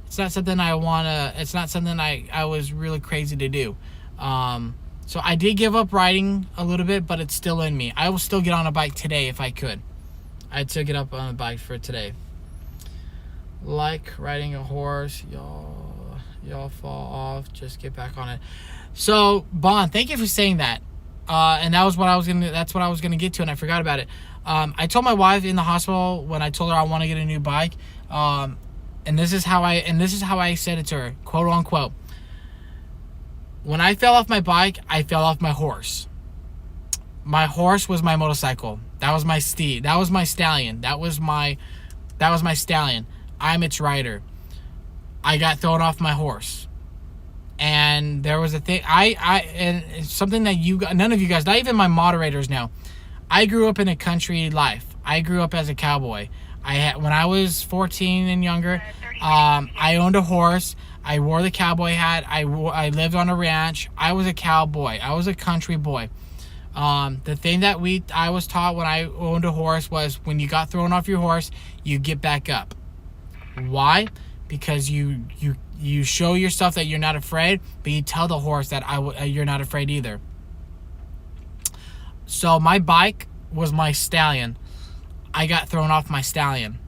It's not something I wanna. It's not something I was really crazy to do. So I did give up riding a little bit, but it's still in me. I will still get on a bike today if I could. I'd still get up on a bike for today. Like riding a horse, y'all fall off, just get back on it. So Bond, thank you for saying that. And that's what I was gonna get to, and I forgot about it. I told my wife in the hospital when I told her I want to get a new bike, and this is how I said it to her, quote unquote. When I fell off my bike, I fell off my horse. My horse was my motorcycle. That was my steed. That was my stallion. That was my stallion. I'm its rider. I got thrown off my horse. And there was a thing, and it's something that none of you guys, not even my moderators know. I grew up in a country life. I grew up as a cowboy. When I was 14 and younger, I owned a horse. I wore the cowboy hat. I lived on a ranch. I was a cowboy. I was a country boy. The thing that I was taught when I owned a horse was when you got thrown off your horse, you get back up. Why? Because you show yourself that you're not afraid, but you tell the horse that you're not afraid either. So my bike was my stallion. I got thrown off my stallion.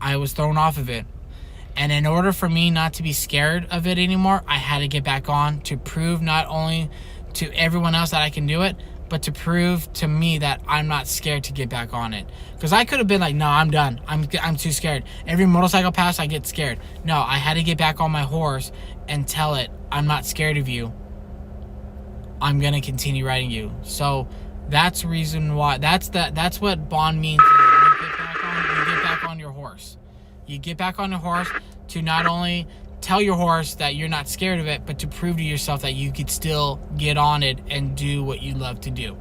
I was thrown off of it. And in order for me not to be scared of it anymore, I had to get back on to prove not only to everyone else that I can do it, but to prove to me that I'm not scared to get back on it. Because I could have been like, no, I'm done. I'm too scared. Every motorcycle pass, I get scared. No, I had to get back on my horse and tell it, I'm not scared of you. I'm going to continue riding you. So that's the reason why. That's what bond means. You get back on your horse. You get back on the horse to not only tell your horse that you're not scared of it, but to prove to yourself that you could still get on it and do what you love to do.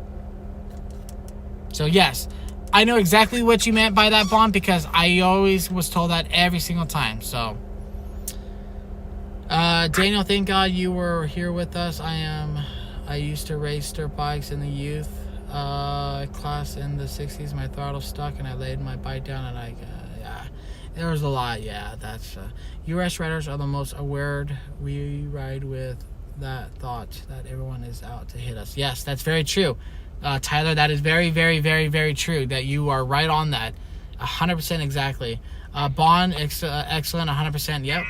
So yes, I know exactly what you meant by that, Bond, because I always was told that every single time. So Daniel, thank God you were here with us. I used to race dirt bikes in the youth class in the 60s. My throttle stuck and I laid my bike down and there was a lot. Yeah, that's U.S. riders are the most aware. We ride with that thought that everyone is out to hit us. Yes, that's very true, Tyler. That is very, very, very, very true. That you are right on that, 100% exactly. Bond, excellent, 100%. Yep.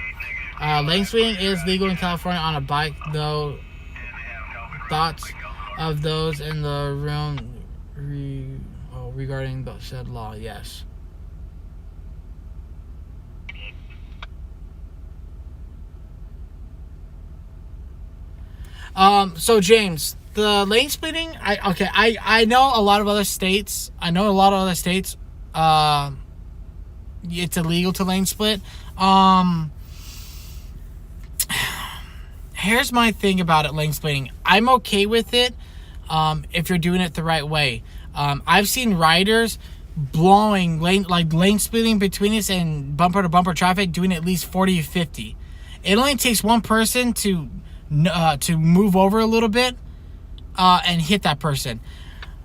Lane splitting is legal in California on a bike, though. Thoughts of those in the room regarding the said law? Yes. So James, the lane splitting, I know a lot of other states. It's illegal to lane split. Here's my thing about it, lane splitting. I'm okay with it, if you're doing it the right way. I've seen riders blowing lane splitting between us and bumper to bumper traffic, doing at least 40 or 50. It only takes one person to move over a little bit and hit that person.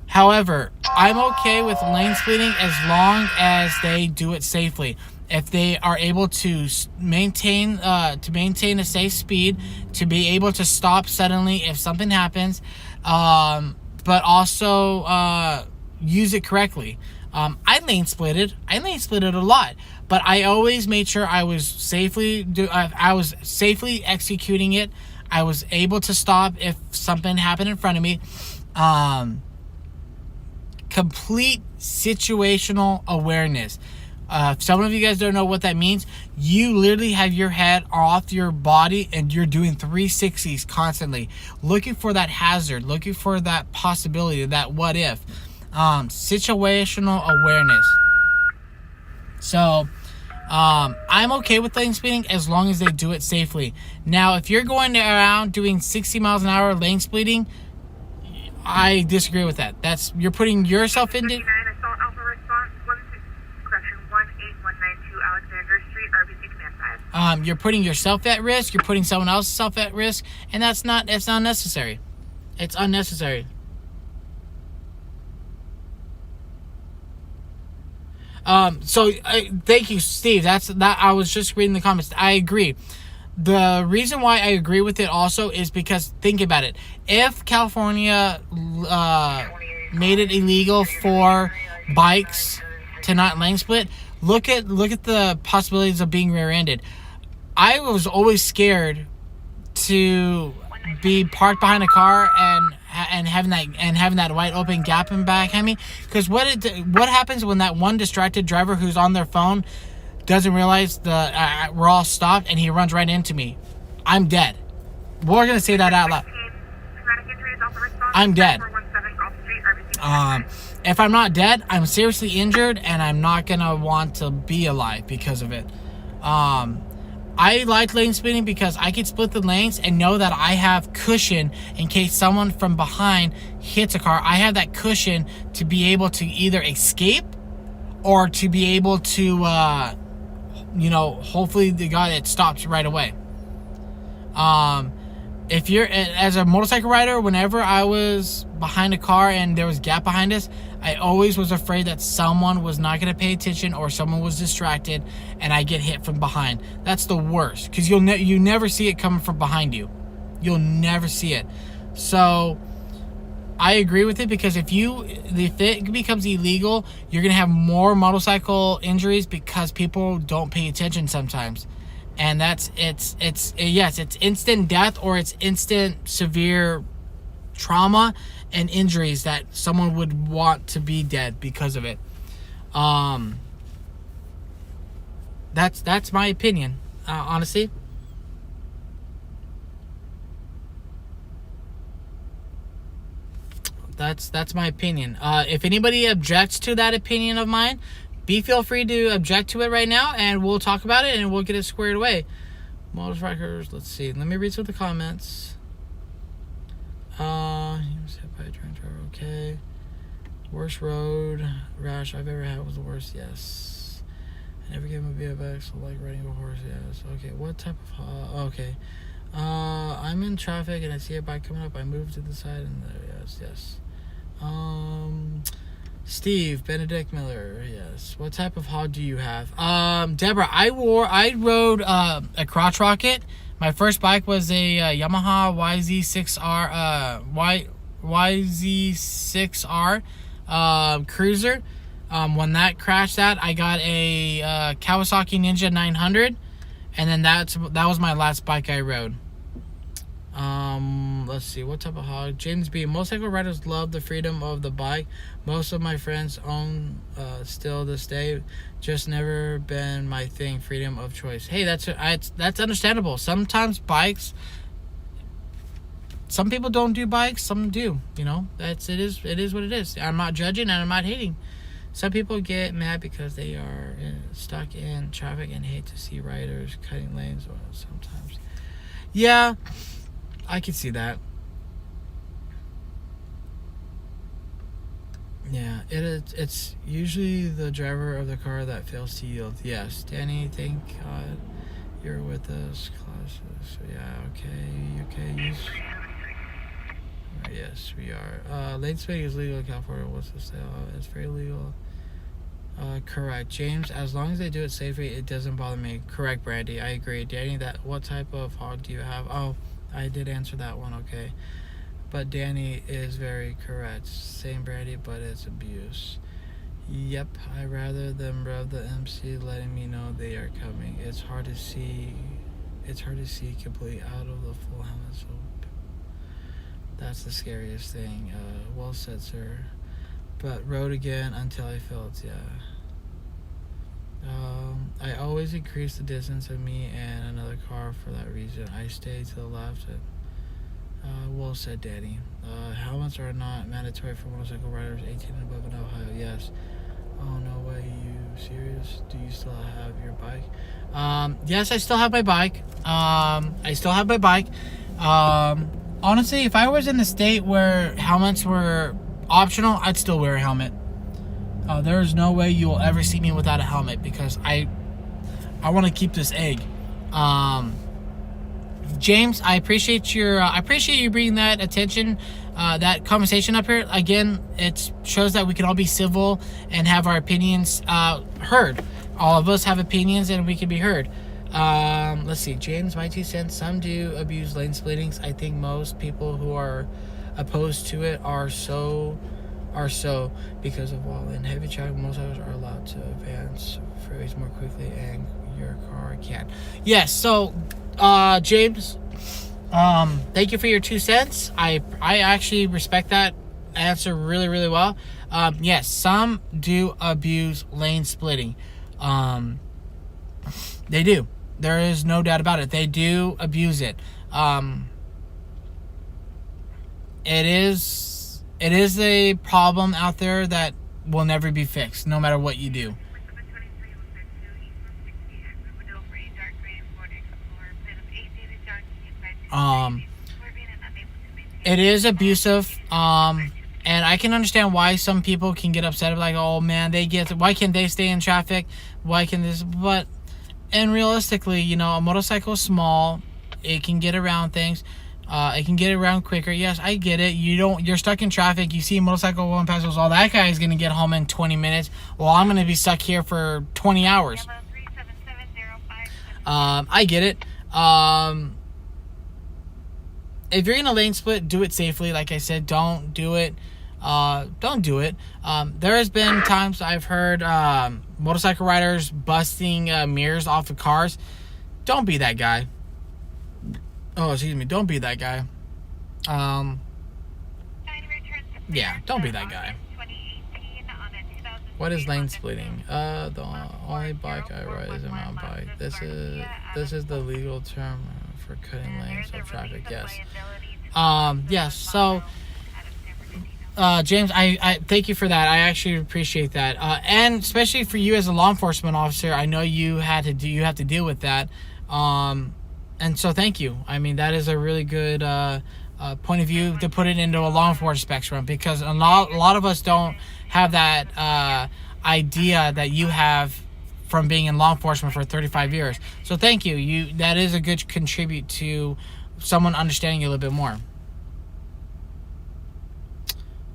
However, I'm okay with lane splitting as long as they do it safely. If they are able to maintain a safe speed, to be able to stop suddenly if something happens, but also use it correctly. I lane splitted a lot, but I always made sure I was safely executing it. I was able to stop if something happened in front of me. Complete situational awareness. Some of you guys don't know what that means. You literally have your head off your body and you're doing 360s constantly, looking for that hazard, looking for that possibility, that what if. Situational awareness. So I'm okay with lane splitting as long as they do it safely. Now, if you're going around doing 60 miles an hour lane splitting, I disagree with that. You're putting yourself into... Assault Alpha Response, 18192 Alexander Street, RBC Command 5. You're putting yourself at risk. You're putting someone else's self at risk, and it's not necessary. It's unnecessary. Thank you, Steve. That I was just reading the comments. I agree. The reason why I agree with it also is because think about it. If California made it illegal for bikes to not lane split, look at the possibilities of being rear-ended. I was always scared to be parked behind a car and having that wide open gap in back of me, because what happens when that one distracted driver who's on their phone doesn't realize we're all stopped and he runs right into me? I'm dead. We're gonna say that out loud. I'm dead. If I'm not dead, I'm seriously injured, and I'm not gonna want to be alive because of it. I like lane splitting because I can split the lanes and know that I have cushion in case someone from behind hits a car. I have that cushion to be able to either escape or to be able to, hopefully the guy that stops right away. If you're, as a motorcycle rider, whenever I was behind a car and there was a gap behind us, I always was afraid that someone was not going to pay attention or someone was distracted and I get hit from behind. That's the worst, because you never see it coming from behind you. You'll never see it. So I agree with it, because if it becomes illegal, you're going to have more motorcycle injuries because people don't pay attention sometimes. And it's instant death, or it's instant severe trauma and injuries that someone would want to be dead because of it. That's my opinion, honestly. That's my opinion. If anybody objects to that opinion of mine, feel free to object to it right now, and we'll talk about it, and we'll get it squared away. Motorcycles, let's see. Let me read some of the comments. He was hit by a drunk driver. Okay. Worst road rash I've ever had was the worst. Yes. I never gave him a BMX. I like riding a horse. Yes. Okay. What type of... okay. I'm in traffic and I see a bike coming up. I move to the side and yes. Steve Benedict Miller, yes. What type of hog do you have? Deborah, I rode a crotch rocket. My first bike was a Yamaha YZ6R cruiser. When that crashed I got a Kawasaki Ninja 900, and then that was my last bike I rode. Let's see, what type of hog? James B. Motorcycle riders love the freedom of the bike. Most of my friends own still this day. Just never been my thing. Freedom of choice. Hey, that's understandable. Sometimes bikes. Some people don't do bikes. Some do. It is what it is. I'm not judging and I'm not hating. Some people get mad because they are stuck in traffic and hate to see riders cutting lanes. Or sometimes, yeah. I can see that. Yeah, it's usually the driver of the car that fails to yield. Yes, Danny, thank God you're with us. Classes. Yeah, okay. Yes, we are. Lane splitting is legal in California. What's the sale? It's very legal. Correct. James, as long as they do it safely, it doesn't bother me. Correct, Brandy. I agree. Danny, what type of hog do you have? Oh, I did answer that one, okay. But Danny is very correct. Same Brandy, but it's abuse. Yep, I rather them rev the MC letting me know they are coming. It's hard to see completely out of the full helmet, so that's the scariest thing. Well said, sir. But rode again until I felt, yeah. I always increase the distance of me and another car for that reason. I stay to the left. Well said, Daddy. Helmets are not mandatory for motorcycle riders 18 and above in Ohio. Yes. Oh, no way. You serious? Do you still have your bike? Yes, I still have my bike. Honestly, if I was in the state where helmets were optional, I'd still wear a helmet. There's no way you will ever see me without a helmet, because I want to keep this egg. James, I appreciate you bringing that attention. that conversation up here, again, it shows that we can all be civil and have our opinions heard. All of us have opinions and we can be heard. Let's see, James, my 2 cents. Some do abuse lane splittings. I think most people who are opposed to it are so because of wall and heavy traffic. Most others are allowed to advance freeways more quickly, and your car can't. Yes. So, James, thank you for your 2 cents. I actually respect that answer really, really well. Yes, some do abuse lane splitting. They do. There is no doubt about it. They do abuse it. It is a problem out there that will never be fixed, no matter what you do. It is abusive. And I can understand why some people can get upset, like, oh man, why can't they stay in traffic? Why can this? But, and realistically, you know, a motorcycle is small. It can get around things. It can get around quicker. Yes, I get it. You're stuck in traffic. You see a motorcycle going past us. Oh, that guy is going to get home in 20 minutes. Well, I'm going to be stuck here for 20 hours. I get it. If you're going to lane split, do it safely. Like I said, don't do it. Don't do it. There has been times I've heard motorcycle riders busting mirrors off of cars. Don't be that guy. Oh, excuse me. Don't be that guy. Yeah, don't be that guy. What is lane splitting? The only bike I ride is a mountain bike. This is the legal term for cutting lanes of traffic. Yes. Yes. So, James, I thank you for that. I actually appreciate that. And especially for you as a law enforcement officer, I know you have to deal with that. And so thank you. I mean, that is a really good point of view to put it into a law enforcement spectrum, because a lot of us don't have that idea that you have from being in law enforcement for 35 years. So thank you. That is a good contribute to someone understanding you a little bit more.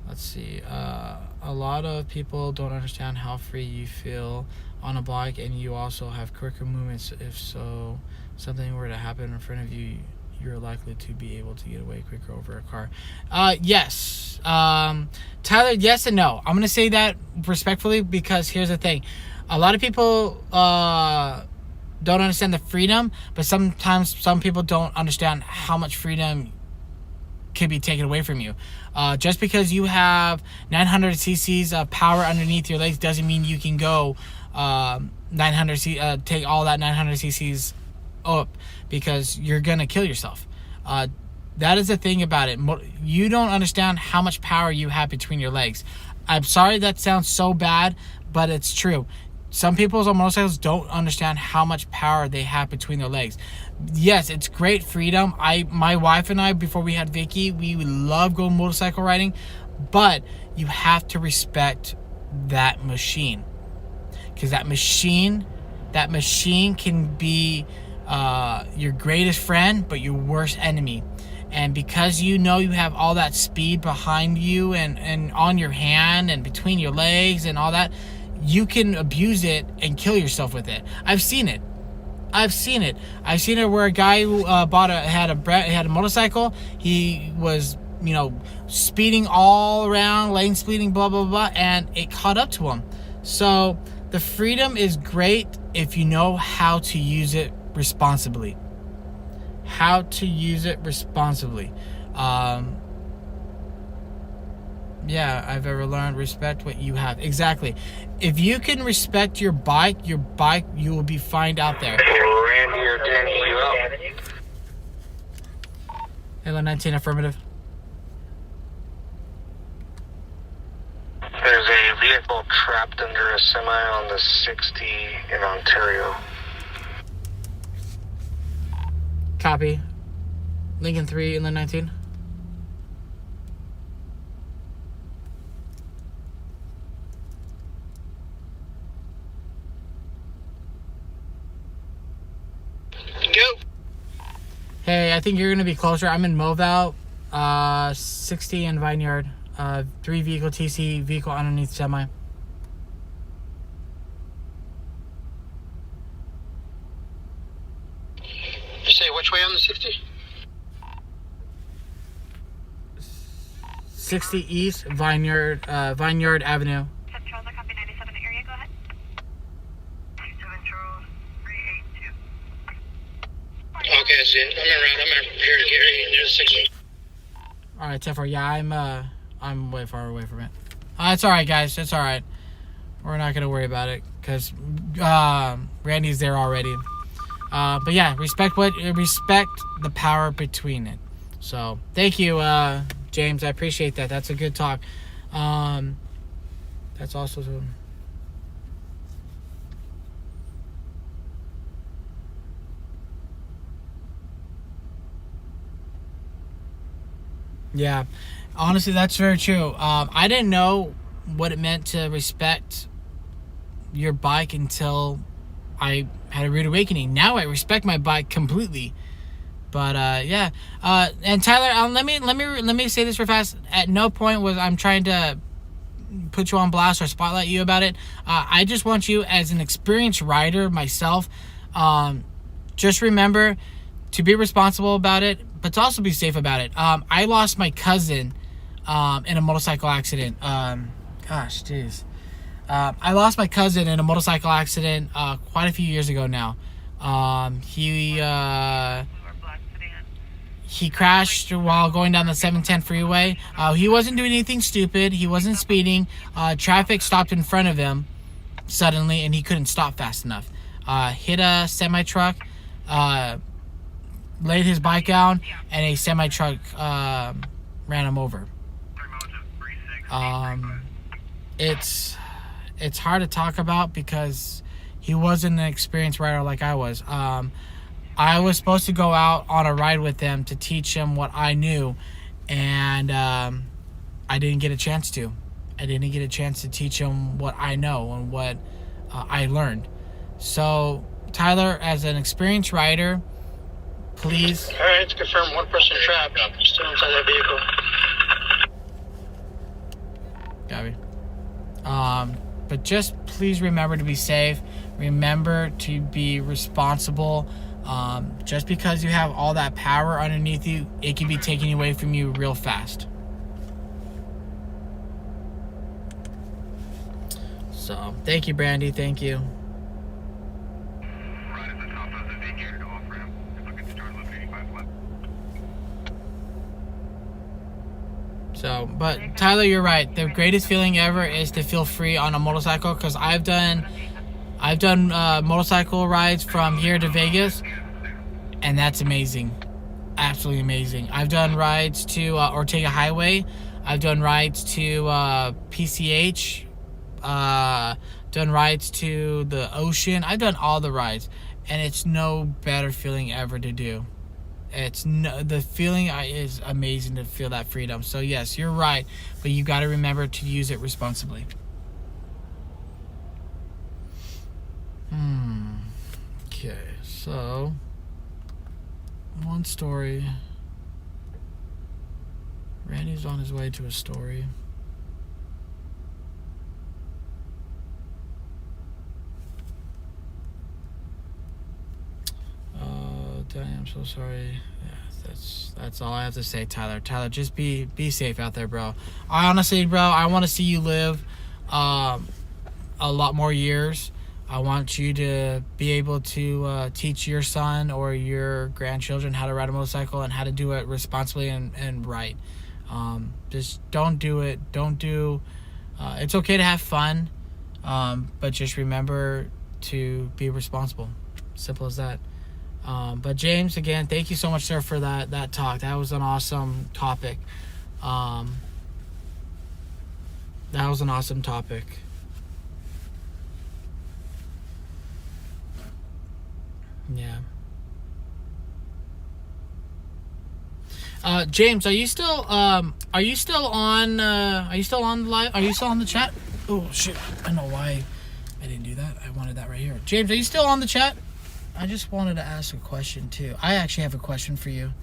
Let's see. A lot of people don't understand how free you feel on a bike, and you also have quicker movements. If something were to happen in front of you, you're likely to be able to get away quicker over a car. Yes. Tyler, yes and no. I'm going to say that respectfully, because here's the thing. A lot of people don't understand the freedom, but sometimes some people don't understand how much freedom can be taken away from you. Just because you have 900 cc's of power underneath your legs doesn't mean you can go take all that 900 cc's up, because you're gonna kill yourself. That is the thing about it. You don't understand how much power you have between your legs. I'm sorry that sounds so bad, but it's true. Some people on motorcycles don't understand how much power they have between their legs. Yes, it's great freedom. My wife and I, before we had Vicky, we would love going motorcycle riding, but you have to respect that machine, because that machine can be your greatest friend, but your worst enemy. And because you know you have all that speed behind you and on your hand and between your legs and all that, you can abuse it and kill yourself with it. I've seen it where a guy who had a motorcycle. He was, speeding all around, lane splitting, blah blah blah, and it caught up to him. So the freedom is great if you know how to use it responsibly. Yeah, I've ever learned, respect what you have. Exactly. If you can respect your bike, you will be fine out there. Randy or Danny, you out? Lln 19, affirmative. There's a vehicle trapped under a semi on the 60 in Ontario. Copy. Lincoln 3, Lln 19. Go. Hey, I think you're going to be closer. I'm in Moval. 60 in Vineyard. 3 vehicle TC, vehicle underneath semi. You say which way on the 60? 60 East Vineyard Avenue. 10 Charles, I copy 97 area, go ahead. 97 Charles, 382. Okay, I see it. I'm here to Gary near the 60. All right, 10-4. Yeah, I'm way far away from it. It's all right, guys. It's all right. We're not gonna worry about it because Randy's there already. But yeah, respect the power between it. So thank you, James. I appreciate that. That's a good talk. That's also. Yeah, honestly, that's very true. I didn't know what it meant to respect your bike until I had a rude awakening. Now I respect my bike completely. But yeah, and Tyler, let me say this real fast. At no point was I'm trying to put you on blast or spotlight you about it. I just want you, as an experienced rider myself, just remember to be responsible about it, but to also be safe about it. I lost my cousin in a motorcycle accident. Gosh, jeez. I lost my cousin in a motorcycle accident quite a few years ago now. He crashed while going down the 710 freeway. He wasn't doing anything stupid. He wasn't speeding. Traffic stopped in front of him suddenly, and he couldn't stop fast enough. Hit a semi-truck, laid his bike down, and a semi-truck ran him over. It's hard to talk about because he wasn't an experienced rider like I was. I was supposed to go out on a ride with him to teach him what I knew, and I didn't get a chance to. I didn't get a chance to teach him what I know and what I learned. So, Tyler, as an experienced rider, please. All right, it's confirmed. One person trapped. Still inside that vehicle. Got me. But just please remember to be safe. Remember to be responsible. Just because you have all that power underneath you, it can be taken away from you real fast. So, thank you, Brandy. Thank you. Right at the top of the vineyard off-ramp. Looking to start left 85 left. So, but Tyler, you're right. The greatest feeling ever is to feel free on a motorcycle, because I've done motorcycle rides from here to Vegas, and that's amazing. Absolutely amazing. I've done rides to Ortega Highway. I've done rides to PCH. Done rides to the ocean. I've done all the rides, and it's no better feeling ever to do. The feeling is amazing to feel that freedom. So yes, you're right, but you got to remember to use it responsibly. Okay, so one story. Randy's on his way to a story. Danny, I'm so sorry. Yeah, that's all I have to say, Tyler. Tyler, just be safe out there, bro. I honestly, bro, I want to see you live a lot more years. I want you to be able to teach your son or your grandchildren how to ride a motorcycle and how to do it responsibly and right. Just don't do it. It's okay to have fun, but just remember to be responsible. Simple as that. But James, again, thank you so much, sir, for that talk. That was an awesome topic. Yeah. James, are you still on the live? Are you still on the chat? Oh shit! I don't know why I didn't do that. I wanted that right here. James, are you still on the chat? I just wanted to ask a question too. I actually have a question for you.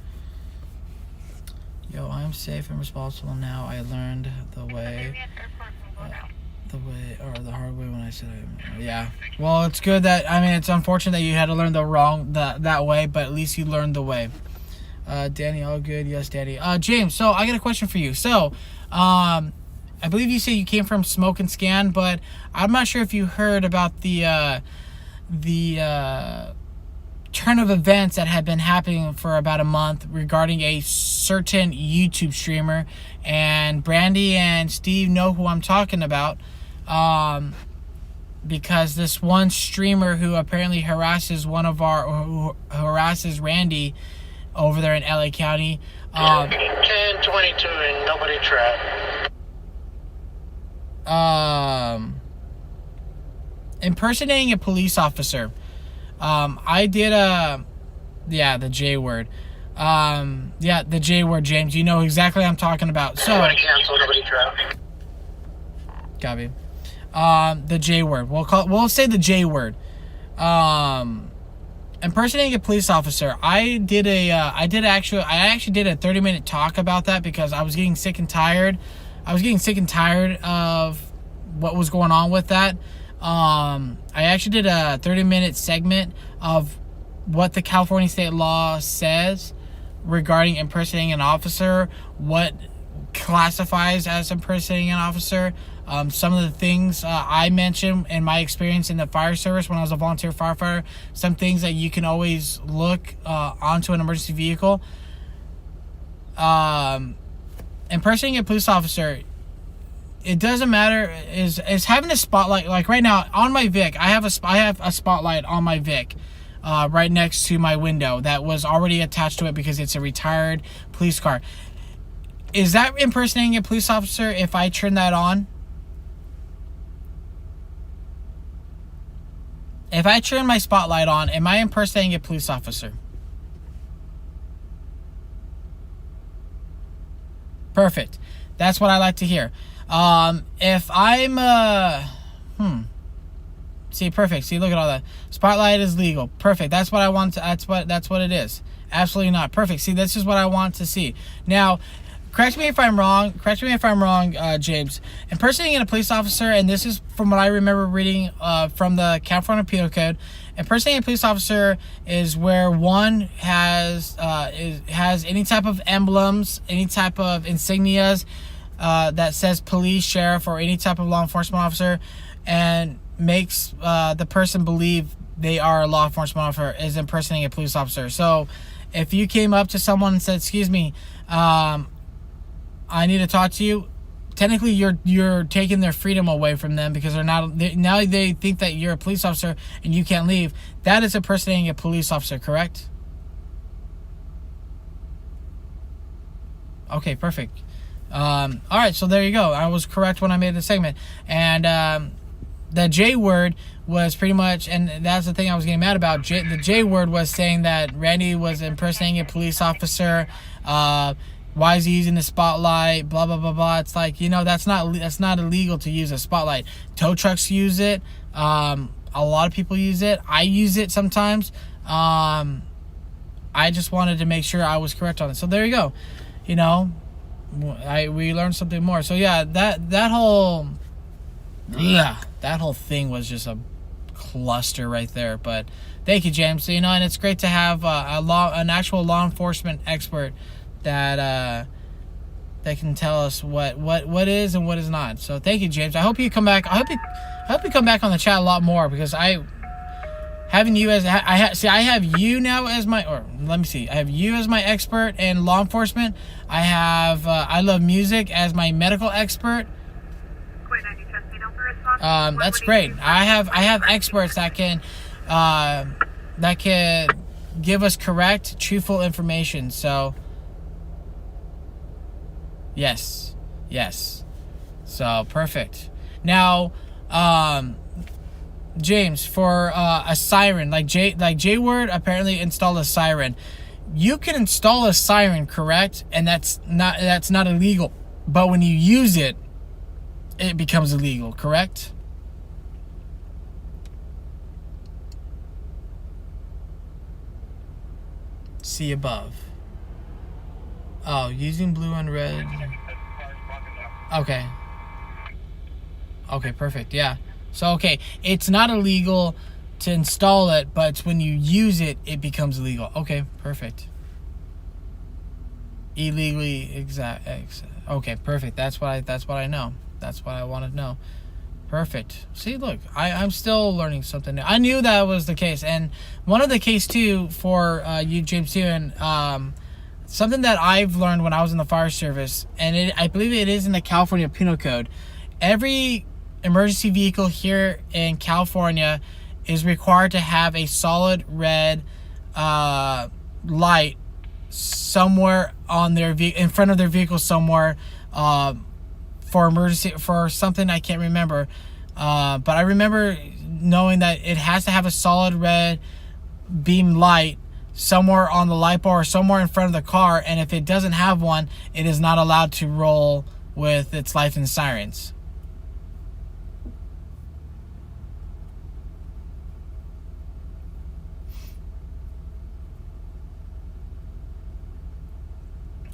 Yo, I'm safe and responsible now. I learned the way, the hard way when I said yeah. Well, it's good that, I mean, it's unfortunate that you had to learn that way, but at least you learned the way. Danny, all good? Yes, Danny. James, so I got a question for you. So, I believe you said you came from Smoke and Scan, but I'm not sure if you heard about the turn of events that had been happening for about a month regarding a certain YouTube streamer, and Brandy and Steve know who I'm talking about, because this one streamer who apparently harasses who harasses Randy over there in LA County. 10:22 and nobody trapped. Impersonating a police officer. I did the J word. The J word, James. You know exactly what I'm talking about. So Nobody canceled, nobody trapped. Copy. The J word. We'll say the J word. Impersonating a police officer. I actually did a 30-minute talk about that because I was getting sick and tired. I was getting sick and tired of what was going on with that. I actually did a 30-minute segment of what the California state law says regarding impersonating an officer, what classifies as impersonating an officer, some of the things I mentioned in my experience in the fire service when I was a volunteer firefighter, some things that you can always look onto an emergency vehicle. Impersonating a police officer, it doesn't matter, is having a spotlight. Like right now on my Vic, I have a spotlight on my Vic right next to my window that was already attached to it because it's a retired police car. Is that impersonating a police officer if I turn that on? If I turn my spotlight on, am I impersonating a police officer? Perfect. That's what I like to hear. If I'm see, perfect. See, look at all that. Spotlight is legal. Perfect. That's what I want to, that's what it is. Absolutely not. Perfect. See, this is what I want to see. Now, correct me if I'm wrong, James. Impersonating a police officer, and this is from what I remember reading from the California Penal Code. Impersonating a police officer is where one has any type of emblems, any type of insignias that says police, sheriff, or any type of law enforcement officer, and makes the person believe they are a law enforcement officer, is impersonating a police officer. So if you came up to someone and said, "Excuse me, I need to talk to you," technically you're taking their freedom away from them because now they think that you're a police officer and you can't leave. That is impersonating a police officer, correct? Okay, perfect. All right, so there you go. I was correct when I made the segment. And the J word was pretty much, and that's the thing I was getting mad about. The J word was saying that Randy was impersonating a police officer. Why is he using the spotlight? Blah blah blah blah. It's like, that's not illegal to use a spotlight. Tow trucks use it. A lot of people use it. I use it sometimes. I just wanted to make sure I was correct on it. So there you go. We learned something more. So yeah, that whole thing was just a cluster right there. But thank you, James. So, and it's great to have an actual law enforcement expert that can tell us what is and what is not. So thank you, James. I hope you come back. I hope you come back on the chat a lot more, because I have you now as my, or let me see, I have you as my expert in law enforcement. I have I Love Music as my medical expert. That's great. I have experts that can give us correct, truthful information. So yes. So perfect. Now, James, for a siren, like J-Word apparently installed a siren. You can install a siren, correct? And that's not illegal. But when you use it, it becomes illegal, correct? See above. Oh, using blue and red. Okay. Okay, perfect. Yeah. So, okay, it's not illegal to install it, but it's when you use it, it becomes illegal. Okay, perfect. Illegally okay, perfect. That's what I know. That's what I want to know. Perfect. See, look, I'm still learning something new. I knew that was the case, and one of the case too for you, James, too, and something that I've learned when I was in the fire service, and I believe it is in the California Penal Code. Every emergency vehicle here in California is required to have a solid red light somewhere on their in front of their vehicle somewhere for emergency, for something I can't remember, but I remember knowing that it has to have a solid red beam light somewhere on the light bar or somewhere in front of the car, and if it doesn't have one, it is not allowed to roll with its lights and sirens.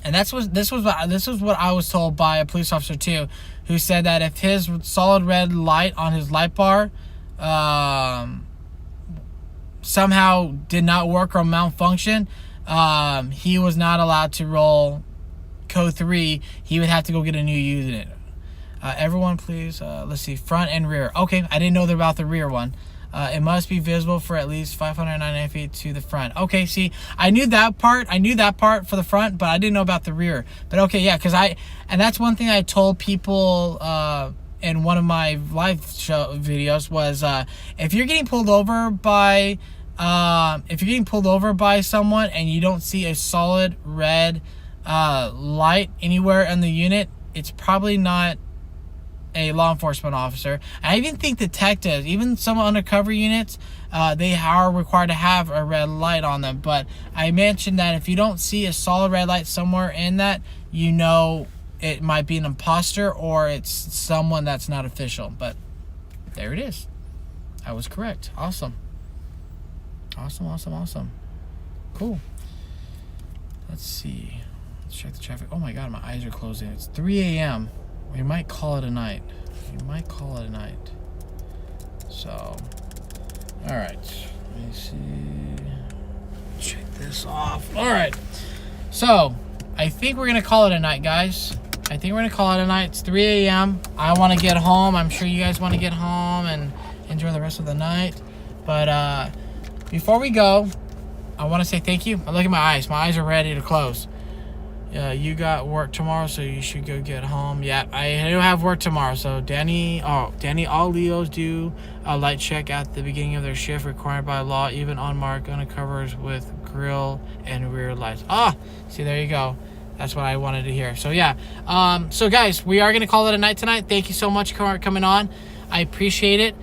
And this was what I was told by a police officer too, who said that if his solid red light on his light bar somehow did not work or malfunction, he was not allowed to roll code 3. He would have to go get a new unit. Everyone, please. Let's see, front and rear. Okay, I didn't know about the rear one. It must be visible for at least 599 feet to the front. Okay, see, I knew that part. I knew that part for the front, but I didn't know about the rear. But okay, yeah, and that's one thing I told people in one of my live show videos was if you're getting pulled over by someone and you don't see a solid red light anywhere in the unit, it's probably not a law enforcement officer. I even think detectives, even some undercover units, they are required to have a red light on them. But I mentioned that if you don't see a solid red light somewhere in that, you know it might be an imposter or it's someone that's not official. But there it is. I was correct. Awesome. Awesome. Cool. Let's see. Let's check the traffic. Oh my god, my eyes are closing. It's 3 a.m. We might call it a night. So, alright. Let me see. Check this off. Alright. So, I think we're going to call it a night, guys. It's 3 a.m. I want to get home. I'm sure you guys want to get home and enjoy the rest of the night. But, before we go, I want to say thank you. Look at my eyes. My eyes are ready to close. You got work tomorrow, so you should go get home. Yeah, I do have work tomorrow. So Danny, all Leos do a light check at the beginning of their shift, required by law, even unmarked undercovers with grill and rear lights. See, there you go. That's what I wanted to hear. So yeah, so guys, we are gonna call it a night tonight. Thank you so much for coming on. I appreciate it.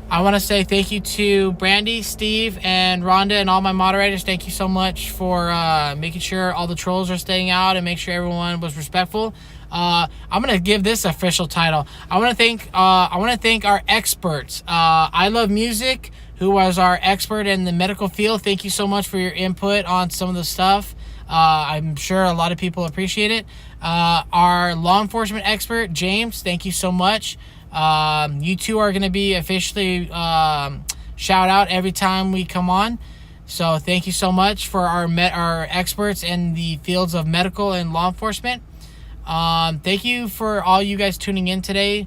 I want to say thank you to Brandy, Steve, and Rhonda, and all my moderators. Thank you so much for making sure all the trolls are staying out and make sure everyone was respectful. I'm gonna give this official title. I want to thank our experts. I Love Music, who was our expert in the medical field. Thank you so much for your input on some of the stuff. I'm sure a lot of people appreciate it. Our law enforcement expert, James, thank you so much. You two are going to be officially shout out every time we come on. So thank you so much for our experts in the fields of medical and law enforcement. Thank you for all you guys tuning in today.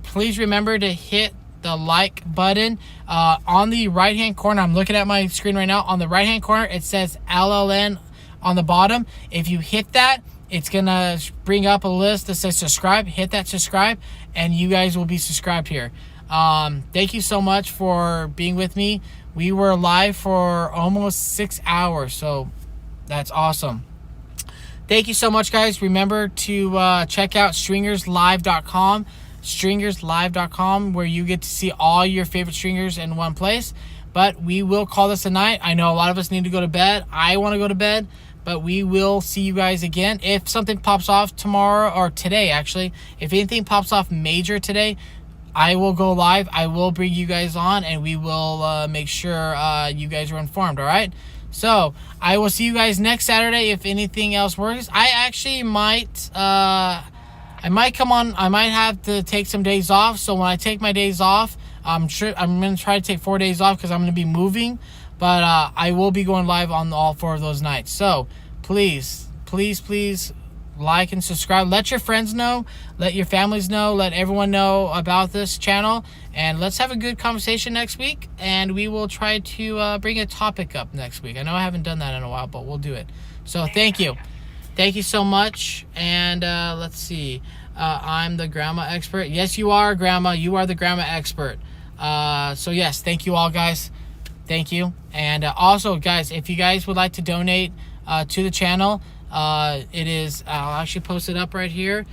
Please remember to hit the like button on the right hand corner. I'm looking at my screen right now. On the right hand corner, it says LLN on the bottom. If you hit that, it's going to bring up a list that says subscribe. Hit that subscribe, and you guys will be subscribed here. Thank you so much for being with me. We were live for almost 6 hours, so that's awesome. Thank you so much, guys. Remember to check out stringerslive.com, stringerslive.com, where you get to see all your favorite stringers in one place. But we will call this a night. I know a lot of us need to go to bed. I want to go to bed. But we will see you guys again. If something pops off tomorrow, or today actually, if anything pops off major today, I will go live. I will bring you guys on, and we will make sure you guys are informed, all right? So I will see you guys next Saturday if anything else works. I actually might come on. I might have to take some days off. So when I take my days off, I'm gonna try to take 4 days off because I'm gonna be moving. But I will be going live on all 4 of those nights. So please like and subscribe. Let your friends know. Let your families know. Let everyone know about this channel. And let's have a good conversation next week. And we will try to bring a topic up next week. I know I haven't done that in a while, but we'll do it. So thank you. Thank you so much. And let's see. I'm the grandma expert. Yes, you are, Grandma. You are the grandma expert. So yes, thank you all, guys. Thank you. And also, guys, if you guys would like to donate to the channel, it is, I'll actually post it up right here.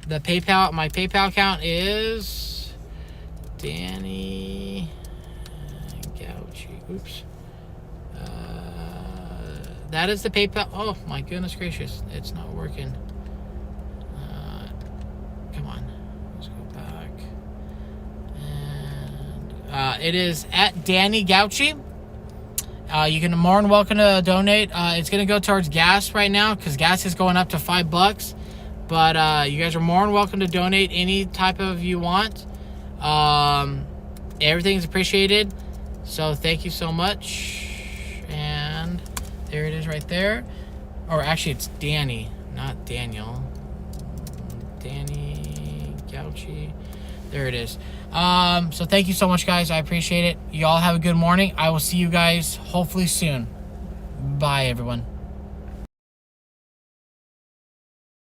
My PayPal account is Danny Gauchi. Oops. That is the PayPal. Oh my goodness gracious, it's not working. Come on, let's go back. And it is at Danny Gauchi. You can more than welcome to donate. It's gonna go towards gas right now because gas is going up to $5. But you guys are more than welcome to donate any type of you want. Everything's appreciated. So thank you so much. And there it is right there. Or actually it's Danny, not Daniel. Danny Gauchi. There it is. So thank you so much, guys. I appreciate it. You all have a good morning. I will see you guys hopefully soon. Bye, everyone.